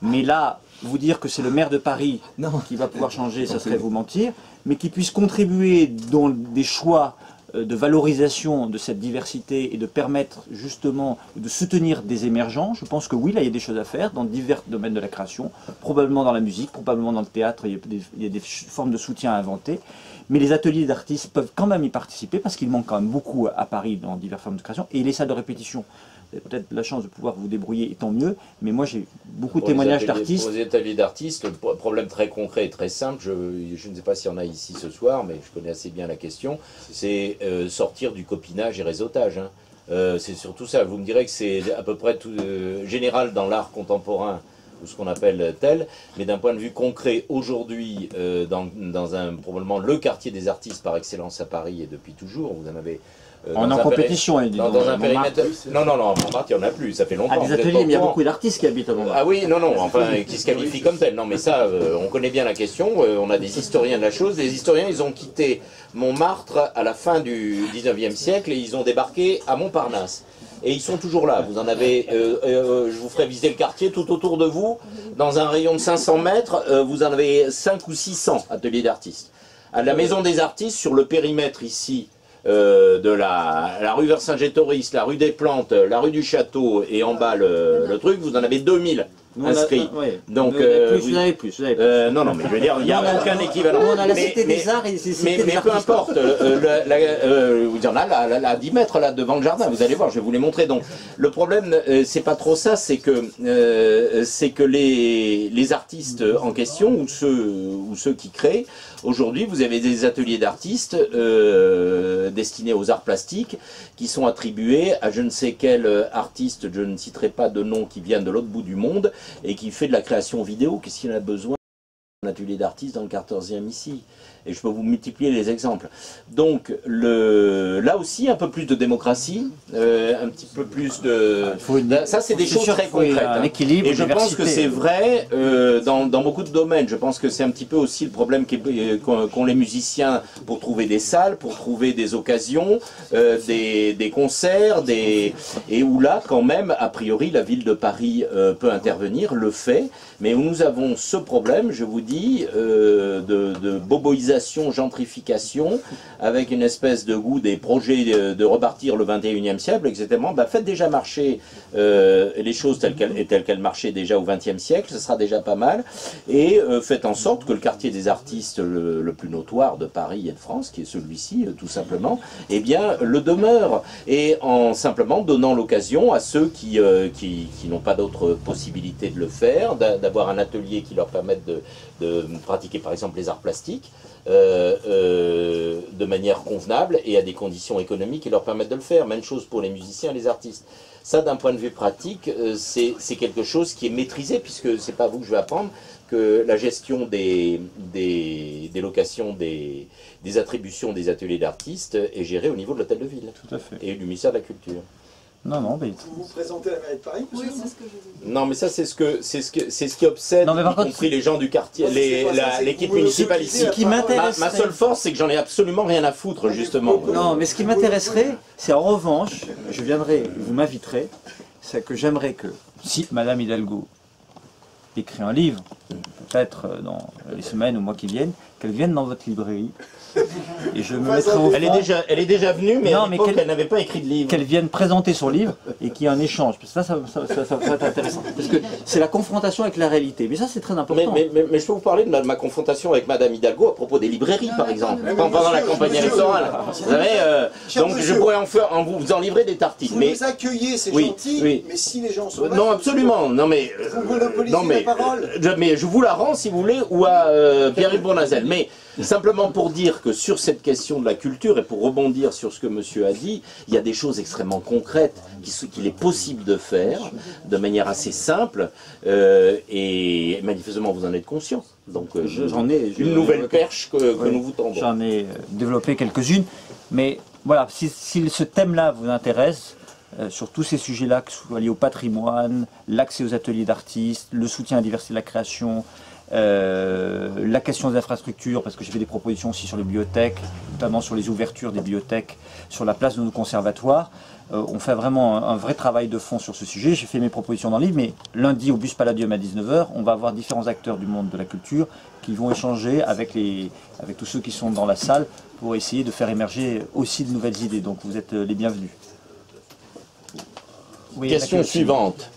mais là, vous dire que c'est le maire de Paris qui va pouvoir changer, ça serait vous mentir, mais qui puisse contribuer dans des choix de valorisation de cette diversité et de permettre justement de soutenir des émergents. Je pense que oui, là il y a des choses à faire dans divers domaines de la création, probablement dans la musique, probablement dans le théâtre, il y a des formes de soutien à inventer, mais les ateliers d'artistes peuvent quand même y participer parce qu'il manque quand même beaucoup à Paris dans diverses formes de création, et les salles de répétition. Vous avez peut-être la chance de pouvoir vous débrouiller, et tant mieux, mais moi j'ai beaucoup de témoignages d'artistes. Pour les ateliers d'artistes, le problème très concret et très simple, je ne sais pas s'il y en a ici ce soir, mais je connais assez bien la question, c'est sortir du copinage et réseautage. Hein. C'est surtout ça, vous me direz que c'est à peu près tout, général dans l'art contemporain, ou ce qu'on appelle tel, mais d'un point de vue concret, aujourd'hui, dans probablement le quartier des artistes par excellence à Paris, et depuis toujours, vous en avez... On est en compétition, dans un périmètre... Non, à Montmartre, il n'y en a plus, ça fait longtemps. À des ateliers, mais il y a beaucoup d'artistes qui habitent à Montmartre. Ah oui, enfin, qui se qualifient comme tels. Non, mais ça, on connaît bien la question, on a des historiens de la chose. Les historiens, ils ont quitté Montmartre à la fin du 19e siècle et ils ont débarqué à Montparnasse. et ils sont toujours là. Vous en avez, je vous ferai visiter le quartier, tout autour de vous, dans un rayon de 500 mètres, vous en avez 5 ou 600 ateliers d'artistes. À la Maison des Artistes, sur le périmètre ici, de la rue Vercingétorix, la rue des Plantes, la rue du Château et en bas le truc, vous en avez 2000 inscrits. Donc, vous en avez plus. non, mais je veux dire, il n'y a aucun équivalent. On a la Cité des Arts et mais peu importe, il y en a là, à 10 mètres là, devant le jardin, vous allez voir, je vais vous les montrer. Donc, le problème, c'est pas trop ça, c'est que les artistes en question, ou ceux qui créent, aujourd'hui, vous avez des ateliers d'artistes destinés aux arts plastiques qui sont attribués à je ne sais quel artiste, je ne citerai pas de nom, qui vient de l'autre bout du monde et qui fait de la création vidéo. Qu'est-ce qu'il en a besoin d'un atelier d'artiste dans le 14e ici? Et je peux vous multiplier les exemples. Donc, là aussi, un peu plus de démocratie, un petit peu plus de... Ça, c'est des choses très concrètes. Un équilibre, et je pense que c'est vrai dans beaucoup de domaines. Je pense que c'est un petit peu aussi le problème qu'ont les musiciens pour trouver des salles, pour trouver des occasions, des concerts, et où là, quand même, a priori, la ville de Paris peut intervenir, le fait, mais où nous avons ce problème, je vous dis, de boboisation, gentrification, avec une espèce de goût des projets de repartir le 21e siècle, etc. Bah, faites déjà marcher les choses telles qu'elles marchaient déjà au 20e siècle, ce sera déjà pas mal, et faites en sorte que le quartier des artistes le plus notoire de Paris et de France, qui est celui-ci, tout simplement, eh bien, le demeure, et en simplement donnant l'occasion à ceux qui n'ont pas d'autre possibilité de le faire, d'avoir un atelier qui leur permette de pratiquer par exemple les arts plastiques, de manière convenable et à des conditions économiques qui leur permettent de le faire. Même chose pour les musiciens et les artistes. Ça, d'un point de vue pratique, c'est quelque chose qui est maîtrisé, puisque c'est pas vous que je vais apprendre, que la gestion des locations, des attributions des ateliers d'artistes est gérée au niveau de l'hôtel de ville. Tout à fait. Et du ministère de la Culture. Non, mais... Vous présentez la mairie de Paris? Oui, c'est ce que je veux. Non, mais ça, c'est ce qui obsède, y compris les gens du quartier, l'équipe municipale ici. Ce qui m'intéresse, ma seule force, c'est que j'en ai absolument rien à foutre, justement. Non, mais ce qui m'intéresserait, c'est en revanche, je viendrai, vous m'inviterez, c'est que j'aimerais que, si Madame Hidalgo écrit un livre, peut-être dans les semaines ou mois qui viennent, qu'elle vienne dans votre librairie. Et je me mettrai au fond. Elle est déjà venue, mais non, à l'époque, elle n'avait pas écrit de livre. Qu'elle vienne présenter son livre et qu'il y ait un échange. Parce que ça va être intéressant. Parce que c'est la confrontation avec la réalité. Mais ça, c'est très important. Mais je peux vous parler de ma confrontation avec Madame Hidalgo à propos des librairies, par exemple, pendant la campagne électorale. Vous savez, donc je pourrais vous en livrer des tartines. Vous nous accueillez, c'est gentil, mais si les gens sont là... Non, absolument. Non, mais je vous la rends, si vous voulez, ou à Pierre-Yves Bournazel. Mais simplement pour dire que sur cette question de la culture, et pour rebondir sur ce que monsieur a dit, il y a des choses extrêmement concrètes qu'il est possible de faire de manière assez simple, et manifestement vous en êtes conscient. Donc j'en ai une nouvelle perche que nous vous tendons. J'en ai développé quelques-unes, mais voilà, si ce thème-là vous intéresse, sur tous ces sujets-là, que ce soit liés au patrimoine, l'accès aux ateliers d'artistes, le soutien à la diversité de la création, la question des infrastructures, parce que j'ai fait des propositions aussi sur les bibliothèques, notamment sur les ouvertures des bibliothèques, sur la place de nos conservatoires. On fait vraiment un vrai travail de fond sur ce sujet. J'ai fait mes propositions dans le livre, mais lundi au Bus Palladium à 19 h, on va avoir différents acteurs du monde de la culture qui vont échanger avec tous ceux qui sont dans la salle pour essayer de faire émerger aussi de nouvelles idées. Donc vous êtes les bienvenus. Oui, question suivante.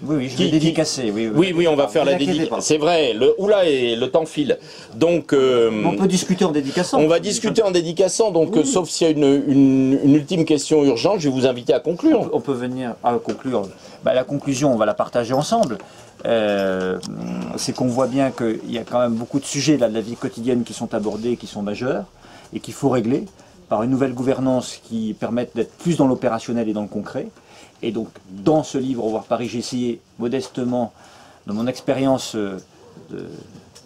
Oui, je vais dédicacer. Oui, on va faire la dédicace. C'est vrai, le temps file. Donc, on peut discuter en dédicaçant. On va discuter en dédicaçant, donc sauf s'il y a une ultime question urgente, je vais vous inviter à conclure. On peut venir à conclure. La conclusion, on va la partager ensemble. C'est qu'on voit bien qu'il y a quand même beaucoup de sujets là, de la vie quotidienne qui sont abordés, qui sont majeurs, et qu'il faut régler par une nouvelle gouvernance qui permette d'être plus dans l'opérationnel et dans le concret. Et donc, dans ce livre, Au revoir Paris, j'ai essayé modestement, de mon expérience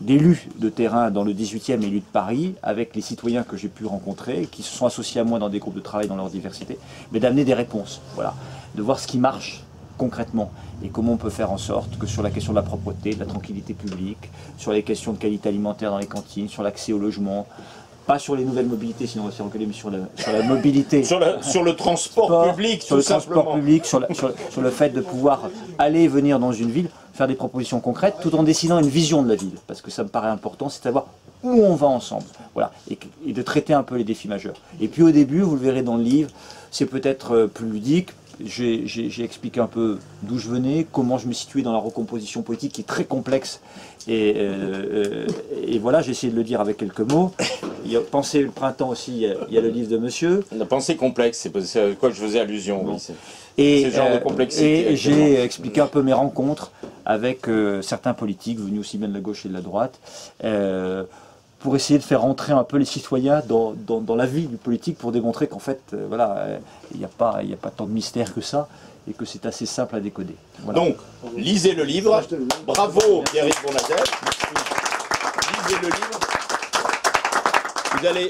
d'élu de terrain dans le 18e élu de Paris, avec les citoyens que j'ai pu rencontrer, qui se sont associés à moi dans des groupes de travail dans leur diversité, mais d'amener des réponses, voilà, de voir ce qui marche concrètement et comment on peut faire en sorte que sur la question de la propreté, de la tranquillité publique, sur les questions de qualité alimentaire dans les cantines, sur l'accès au logement, pas sur les nouvelles mobilités, sinon on va se faire engueuler, mais sur la mobilité. Sur le transport public, sur le transport public, sur le fait de pouvoir aller et venir dans une ville, faire des propositions concrètes, tout en dessinant une vision de la ville, parce que ça me paraît important, c'est de savoir où on va ensemble, voilà, et de traiter un peu les défis majeurs. Et puis au début, vous le verrez dans le livre, c'est peut-être plus ludique. J'ai expliqué un peu d'où je venais, comment je me situais dans la recomposition politique qui est très complexe. Et voilà, j'ai essayé de le dire avec quelques mots. Il y a Penser le printemps aussi, il y a le livre de monsieur. La pensée complexe, c'est à quoi je faisais allusion. Bon. Oui, Et, ce genre de complexité. et j'ai expliqué un peu mes rencontres avec certains politiques venus aussi bien de la gauche et de la droite. Pour essayer de faire entrer un peu les citoyens dans la vie du politique, pour démontrer qu'en fait, voilà, il n'y a pas tant de mystère que ça, et que c'est assez simple à décoder. Voilà. Donc, lisez le livre. Bravo Pierre-Yves Bournazet. Lisez le livre. Vous allez